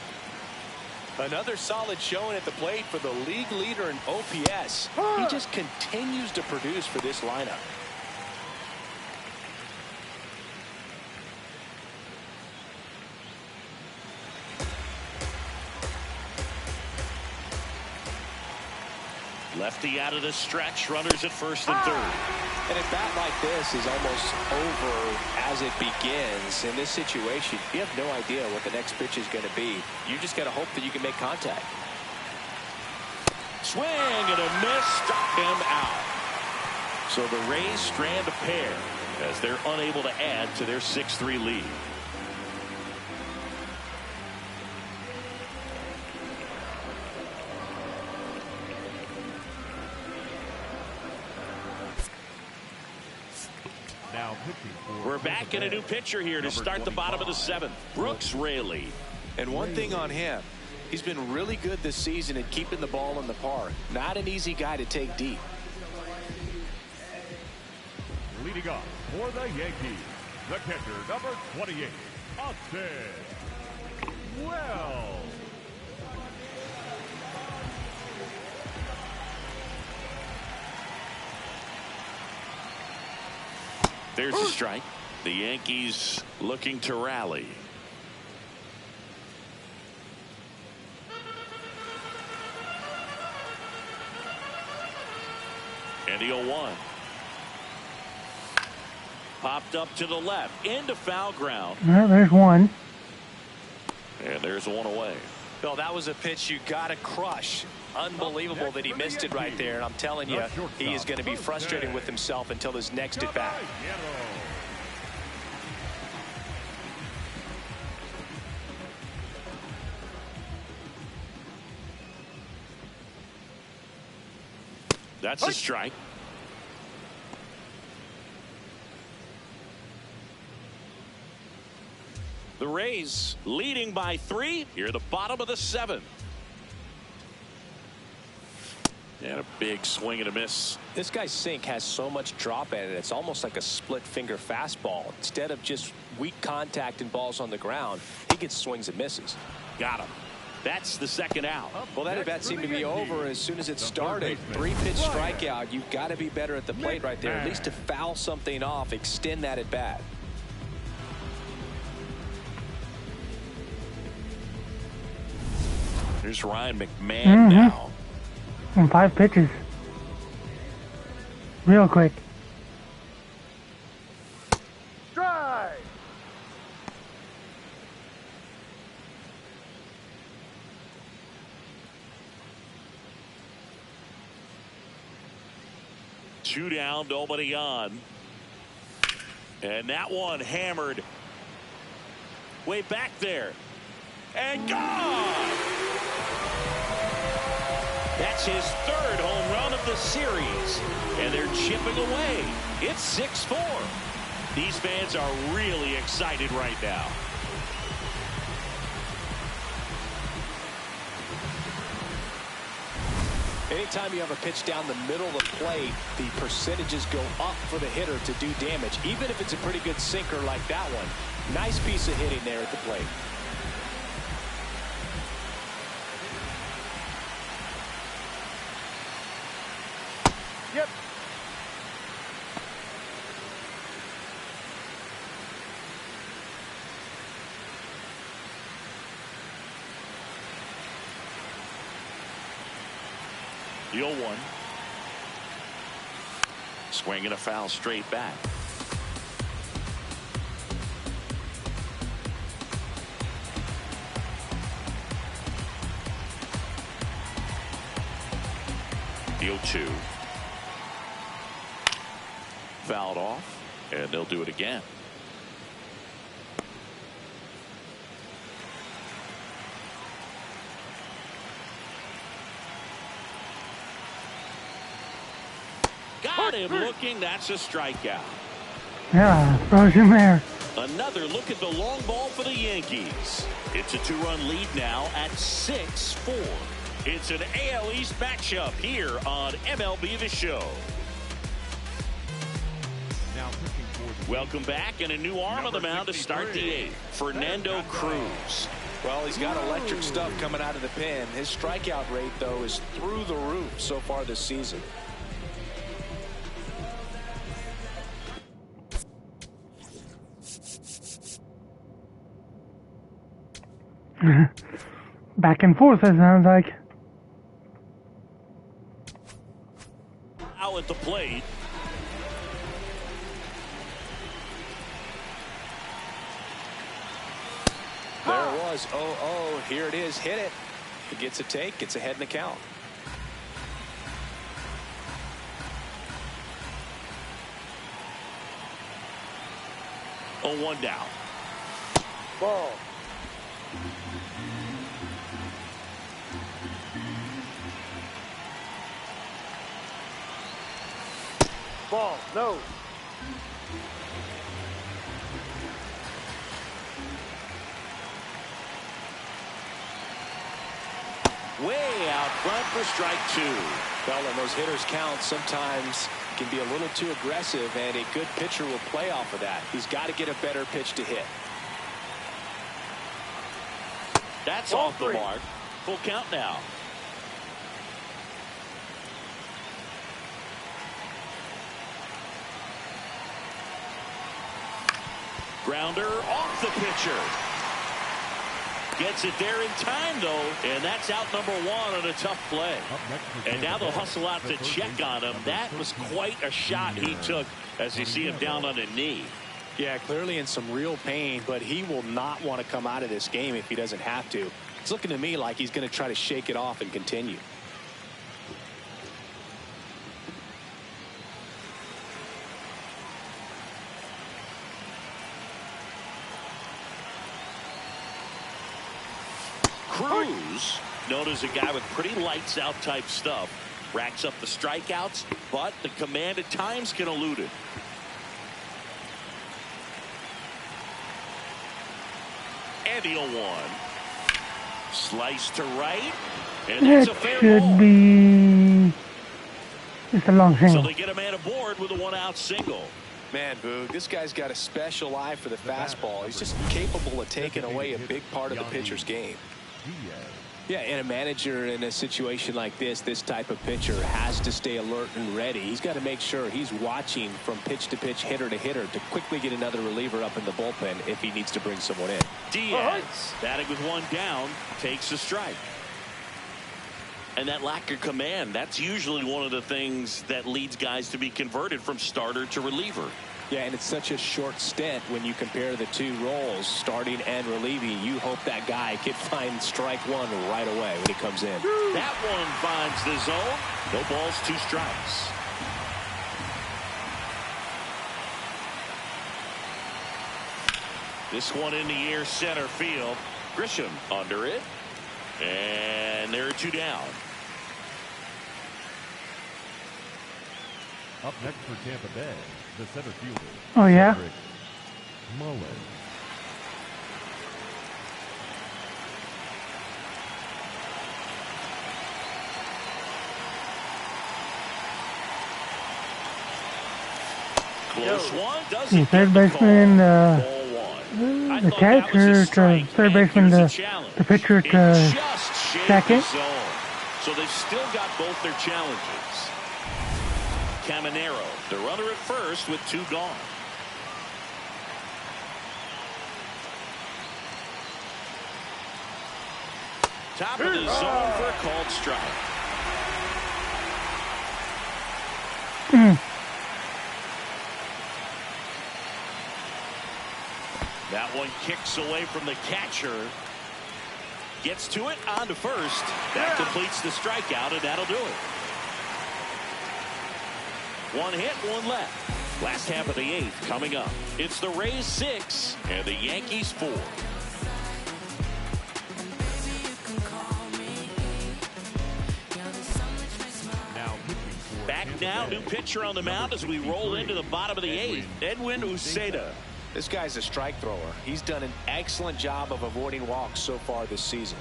Another solid showing at the plate for the league leader in OPS. He just continues to produce for this lineup. Lefty out of the stretch. Runners at first and third. And a bat like this is almost over as it begins. In this situation, you have no idea what the next pitch is going to be. You just got to hope that you can make contact. Swing and a miss. Struck him out. So the Rays strand a pair as they're unable to add to their 6-3 lead. We're back in a new pitcher here to start the bottom of the 7th. Brooks Raley. And one thing on him, he's been really good this season at keeping the ball in the park. Not an easy guy to take deep. Leading off for the Yankees, the catcher, number 28, Austin Wells. There's a strike. The Yankees looking to rally. And the 0-1. Popped up to the left into foul ground. Yeah, there's one. And there's one away. Bill, that was a pitch you got to crush. Unbelievable that he missed it right there. And I'm telling you, he is going to be frustrated with himself until his next at bat. That's a strike. The Rays leading by 3 here at the bottom of the 7th. And a big swing and a miss. This guy's sink has so much drop in it. It's almost like a split finger fastball. Instead of just weak contact and balls on the ground, he gets swings and misses. Got him. That's the second out. Well, that at bat seemed to be over as soon as it started. 3-pitch strikeout. You've got to be better at the plate right there. At least to foul something off, extend that at bat. Here's Ryan McMahon now. And 5 pitches. Real quick. Strike. Two down, nobody on. And that one hammered way back there. And gone! That's his 3rd home run of the series. And they're chipping away. It's 6-4. These fans are really excited right now. Anytime you have a pitch down the middle of the plate, the percentages go up for the hitter to do damage, even if it's a pretty good sinker like that one. Nice piece of hitting there at the plate. Yep. The 0-1. Swing and a foul straight back. The 0-2. Fouled off, and they'll do it again. Got him looking. That's a strikeout. Yeah, throws him there. Another look at the long ball for the Yankees. It's a 2-run lead now at 6-4. It's an AL East matchup here on MLB The Show. Welcome back, and a new arm on the mound to start the 8th. Fernando Cruz. Well, he's got electric stuff coming out of the pen. His strikeout rate, though, is through the roof so far this season. Back and forth, it sounds like. Now at the plate. There it was. 0-0. Here it is. Hit it. He gets a take. Gets ahead in the count. Oh, 1 down. Ball. Ball. No. Way out front for strike 2. Well, when those hitters count, sometimes can be a little too aggressive, and a good pitcher will play off of that. He's got to get a better pitch to hit. That's Ball off the 3. mark. Full count now. Grounder off the pitcher. Gets it there in time, though, and that's out number 1 on a tough play. And now they'll hustle out to check on him. That was quite a shot he took as you see him down on a knee. Yeah, clearly in some real pain, but he will not want to come out of this game if he doesn't have to. It's looking to me like he's going to try to shake it off and continue. Cruz, known as a guy with pretty lights out type stuff, racks up the strikeouts, but the command at times can elude it. And the 0-1. Slice to right, and that's It a fair should ball. be just a long So single. they get a man aboard with a 1-out single. Man, Boog, this guy's got a special eye for the fastball. He's just capable of taking away a big part of the pitcher's game. Yeah, and a manager in a situation like this type of pitcher has to stay alert and ready. He's got to make sure he's watching from pitch to pitch, hitter to hitter, to quickly get another reliever up in the bullpen if he needs to bring someone in. Diaz, batting with 1 down, takes a strike. And that lack of command, that's usually one of the things that leads guys to be converted from starter to reliever. Yeah, and it's such a short stint when you compare the two roles, starting and relieving. You hope that guy can find strike 1 right away when he comes in. That one finds the zone. No balls, 2 strikes. This one in the air, center field. Grisham under it. And there are 2 down. Up next for Tampa Bay, the center fielder. Oh, yeah? Cedric Mullins. Close one. Doesn't Third get the baseman, call. Ball 1. I the thought that was catcher a to strike, third and baseman here's to a challenge. the pitcher It to just shaved second. the zone. So they've still got both their challenges. Caminero, the runner at first with 2 gone. Top of the zone for a called strike. That one kicks away from the catcher. Gets to it, on to first. That completes the strikeout, and that'll do it. 1 hit, 1 left. Last half of the 8th coming up. It's the Rays 6 and the Yankees 4. Back now, new pitcher on the mound as we roll into the bottom of the 8th. Edwin Uceda. This guy's a strike thrower. He's done an excellent job of avoiding walks so far this season.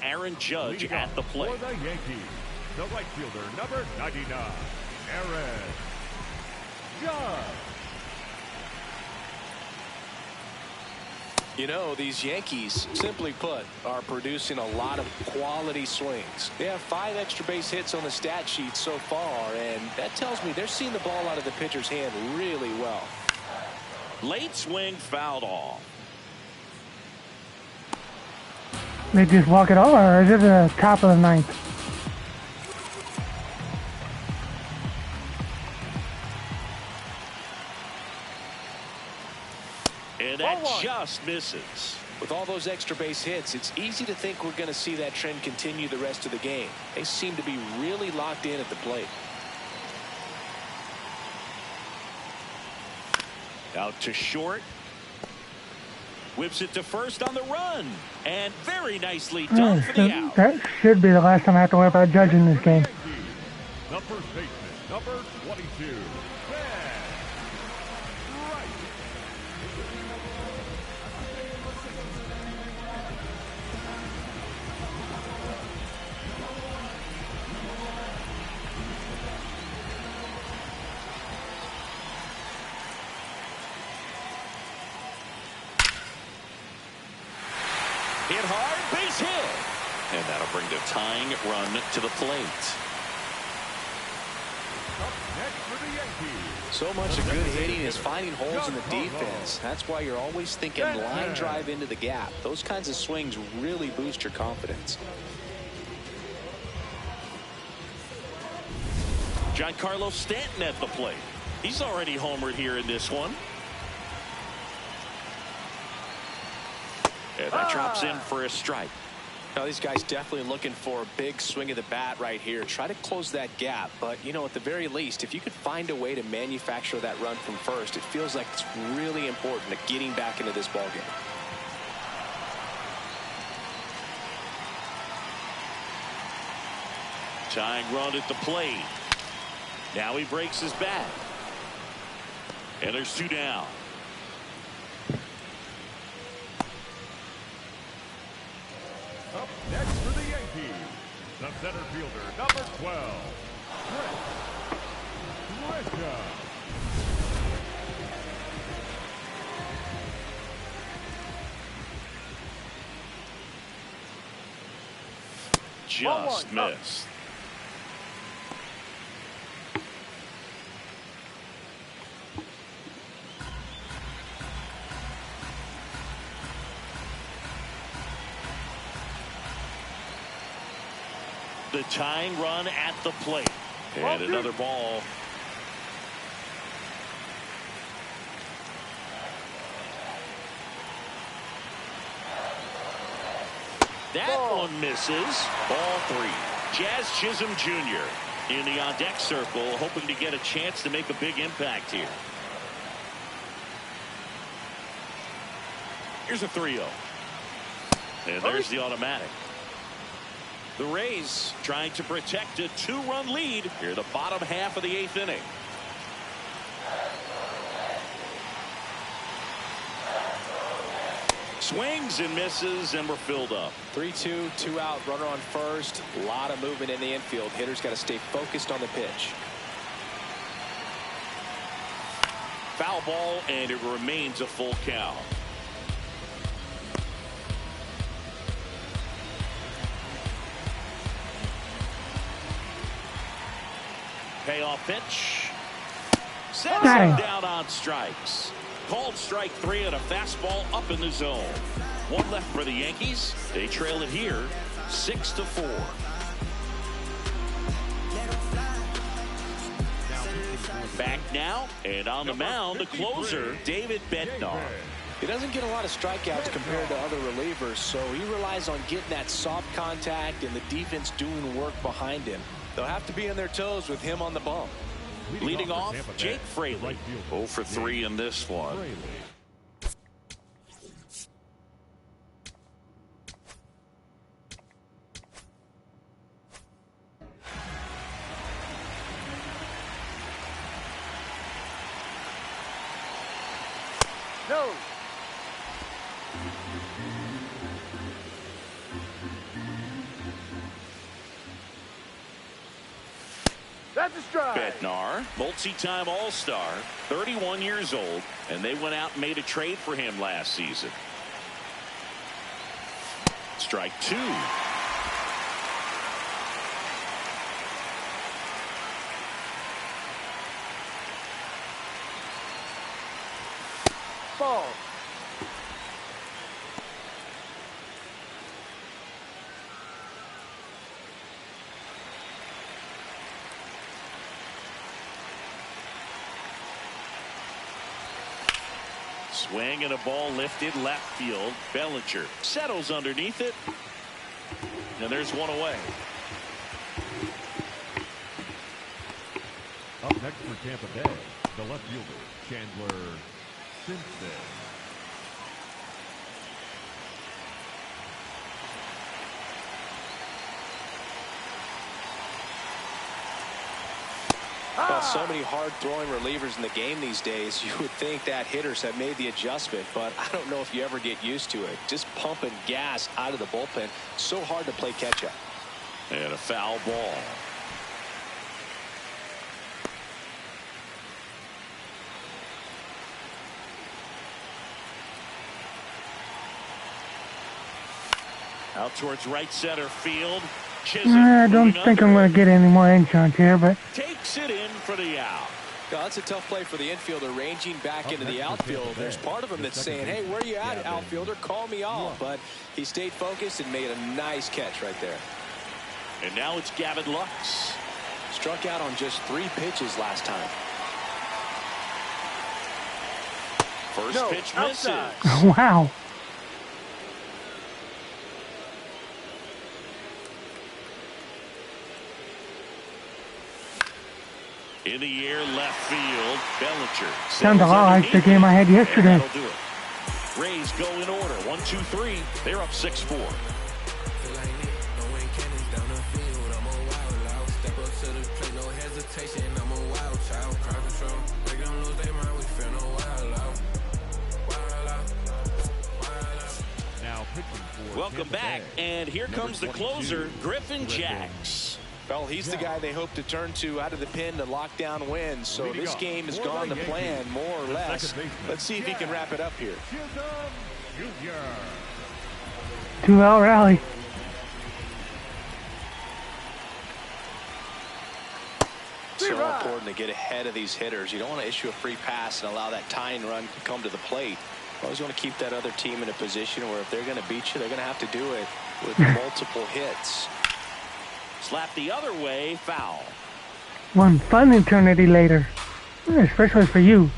Aaron Judge at the plate. For the Yankees, the right fielder, number 99, Aaron Judge. You know, these Yankees, simply put, are producing a lot of quality swings. They have 5 extra base hits on the stat sheet so far, and that tells me they're seeing the ball out of the pitcher's hand really well. Late swing fouled off. They just walk it over, or is it the top of the 9th? just misses. With all those extra base hits, it's easy to think we're going to see that trend continue the rest of the game. They seem to be really locked in at the plate. Out to short. Whips it to first on the run. And very nicely done for the out. That should be the last time I have to worry about judging this game. The first baseman, number 22. Hit hard, base hit. And that'll bring the tying run to the plate. Up next for the Yankees. So much of good hitting is finding holes in the defense. That's why you're always thinking line drive into the gap. Those kinds of swings really boost your confidence. Giancarlo Stanton at the plate. He's already homered here in this one. And that drops in for a strike. Now, these guys definitely looking for a big swing of the bat right here. Try to close that gap. But, you know, at the very least, if you could find a way to manufacture that run from first, it feels like it's really important to getting back into this ballgame. Tying run at the plate. Now he breaks his bat. And there's two down. Up next for the Yankees, the center fielder, number 12, Tigressa. Just missed. The tying run at the plate. And another ball. That one misses. Ball three. Jazz Chisholm Jr. in the on-deck circle, hoping to get a chance to make a big impact here. Here's a 3-0. And there's the automatic. The Rays trying to protect a two-run lead here the bottom half of the 8th inning. Swings and misses, and we're filled up. 3-2, 2 out, runner on first. A lot of movement in the infield. Hitters got to stay focused on the pitch. Foul ball, and it remains a full count. Payoff pitch. Sets him down on strikes. Called strike 3 and a fastball up in the zone. One left for the Yankees. They trail it here 6-4. Back now, and on the mound, the closer, David Bednar. He doesn't get a lot of strikeouts compared to other relievers, so he relies on getting that soft contact and the defense doing work behind him. They'll have to be on their toes with him on the bump. Leading off, Jake Fraley. 0 for 3 in this one. No. That's a strike. Bednar, multi-time All-Star, 31 years old, and they went out and made a trade for him last season. Strike 2. Ball. Swing and a ball lifted left field. Bellinger settles underneath it. And there's one away. Up next for Tampa Bay, the left fielder, Chandler Simpson. Well, so many hard-throwing relievers in the game these days. You would think that hitters have made the adjustment, but I don't know if you ever get used to it. Just pumping gas out of the bullpen. So hard to play catch-up. And a foul ball. Out towards right center field. I don't think I'm going to get any more insurance here, but takes it in for the out. No, that's a tough play for the infielder, ranging back into the outfield. There's part of him that's saying, hey, where are you at, outfielder? Call me off. But he stayed focused and made a nice catch right there. And now it's Gavin Lux. Struck out on just 3 pitches last time. First pitch misses. Wow. In the air, left field. Bellinger. Sounds a lot like the game I had yesterday. That'll do it. Rays go in order. 1, 2, 3. They're up 6-4. Now pitching for Welcome Tampa back, Bay, and here comes the closer, Griffin Jacks. Well, he's the guy they hope to turn to out of the pen to lock down wins. So this game has gone to plan, more or less. Let's see if he can wrap it up here. 2-out rally. So important to get ahead of these hitters. You don't want to issue a free pass and allow that tying run to come to the plate. You always want to keep that other team in a position where if they're going to beat you, they're going to have to do it with multiple hits. Slap the other way, foul. One fun eternity later, especially for you.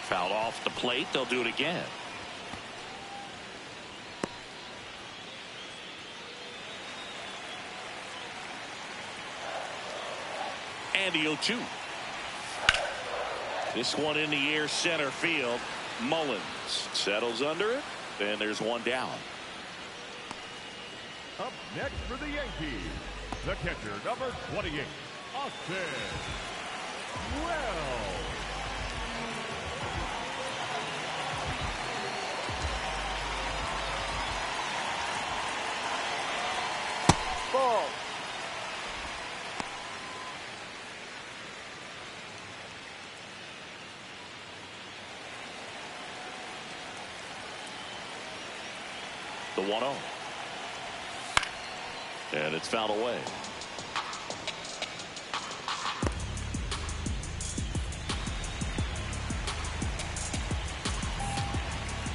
Fouled off the plate. They'll do it again. And the 0-2. This one in the air, center field. Mullins settles under it, and there's one down. Up next for the Yankees, the catcher, number 28, Austin Wells. Ball. The 1-0. And it's fouled away.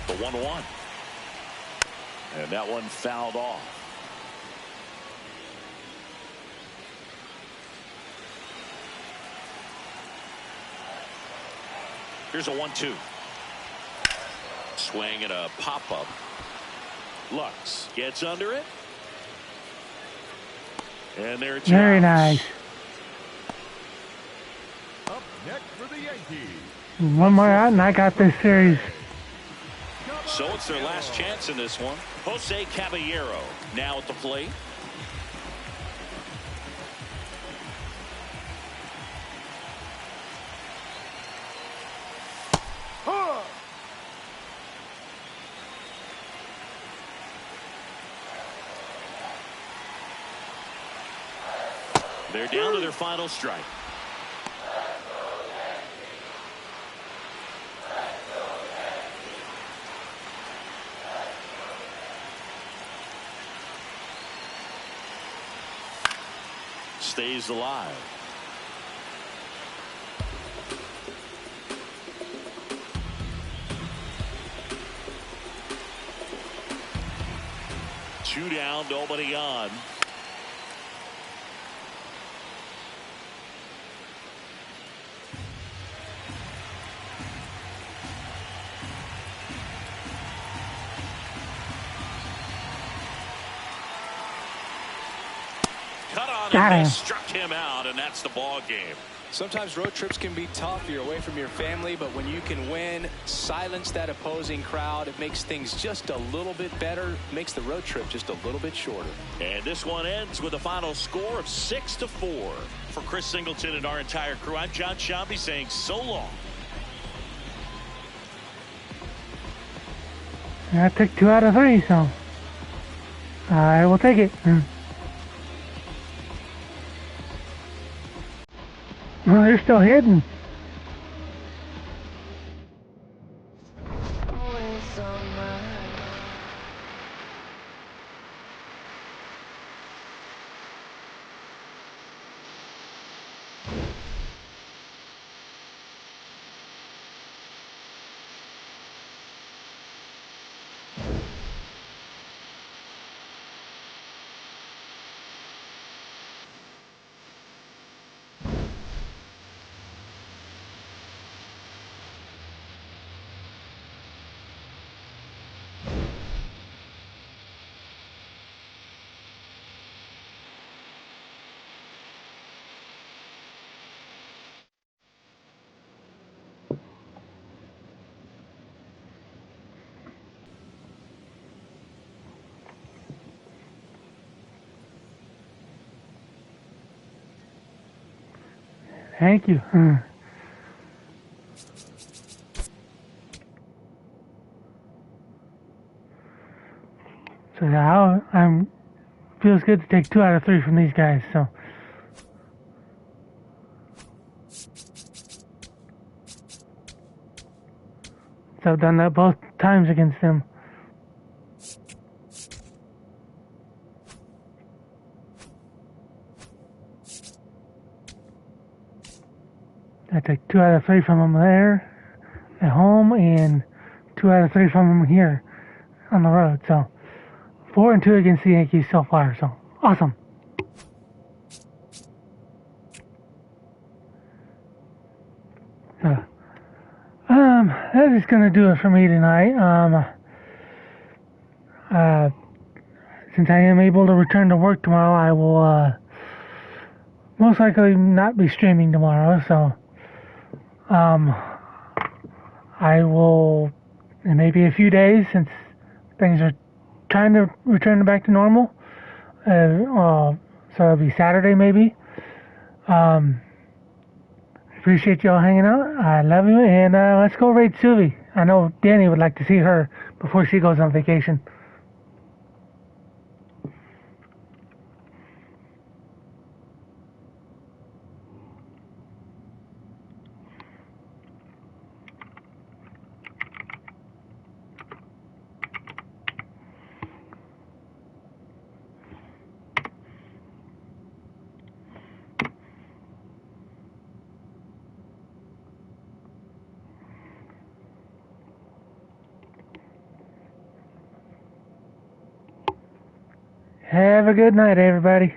The 1-1. And that one fouled off. Here's a 1-2. Swing and a pop-up. Lux gets under it. And there it's very nice. Up next for the Yankees. One more out and I got this series. So it's their last chance in this one. Jose Caballero now at the plate. They're down to their final strike. Stays alive. Two down, nobody on. cut on Got and him. they struck him out, and that's the ball game. Sometimes road trips can be tough. You're away from your family, but when you can win, silence that opposing crowd, it makes things just a little bit better, makes the road trip just a little bit shorter. And this one ends with a final score of 6-4. For Chris Singleton and our entire crew, I'm John Shambi saying so long. I took 2 out of 3, so I will take it. Well, they're still hidden. Thank you. So now feels good to take 2 out of 3 from these guys. So I've done that both times against them. I took 2 out of 3 from them there at home and 2 out of 3 from them here on the road. So 4-2 against the Yankees so far. So awesome. So that is gonna do it for me tonight. Since I am able to return to work tomorrow, I will most likely not be streaming tomorrow. So I will, in maybe a few days, since things are trying to return back to normal. So it'll be Saturday maybe. Appreciate y'all hanging out. I love you, and let's go raid Suvi. I know Danny would like to see her before she goes on vacation. Have a good night, everybody.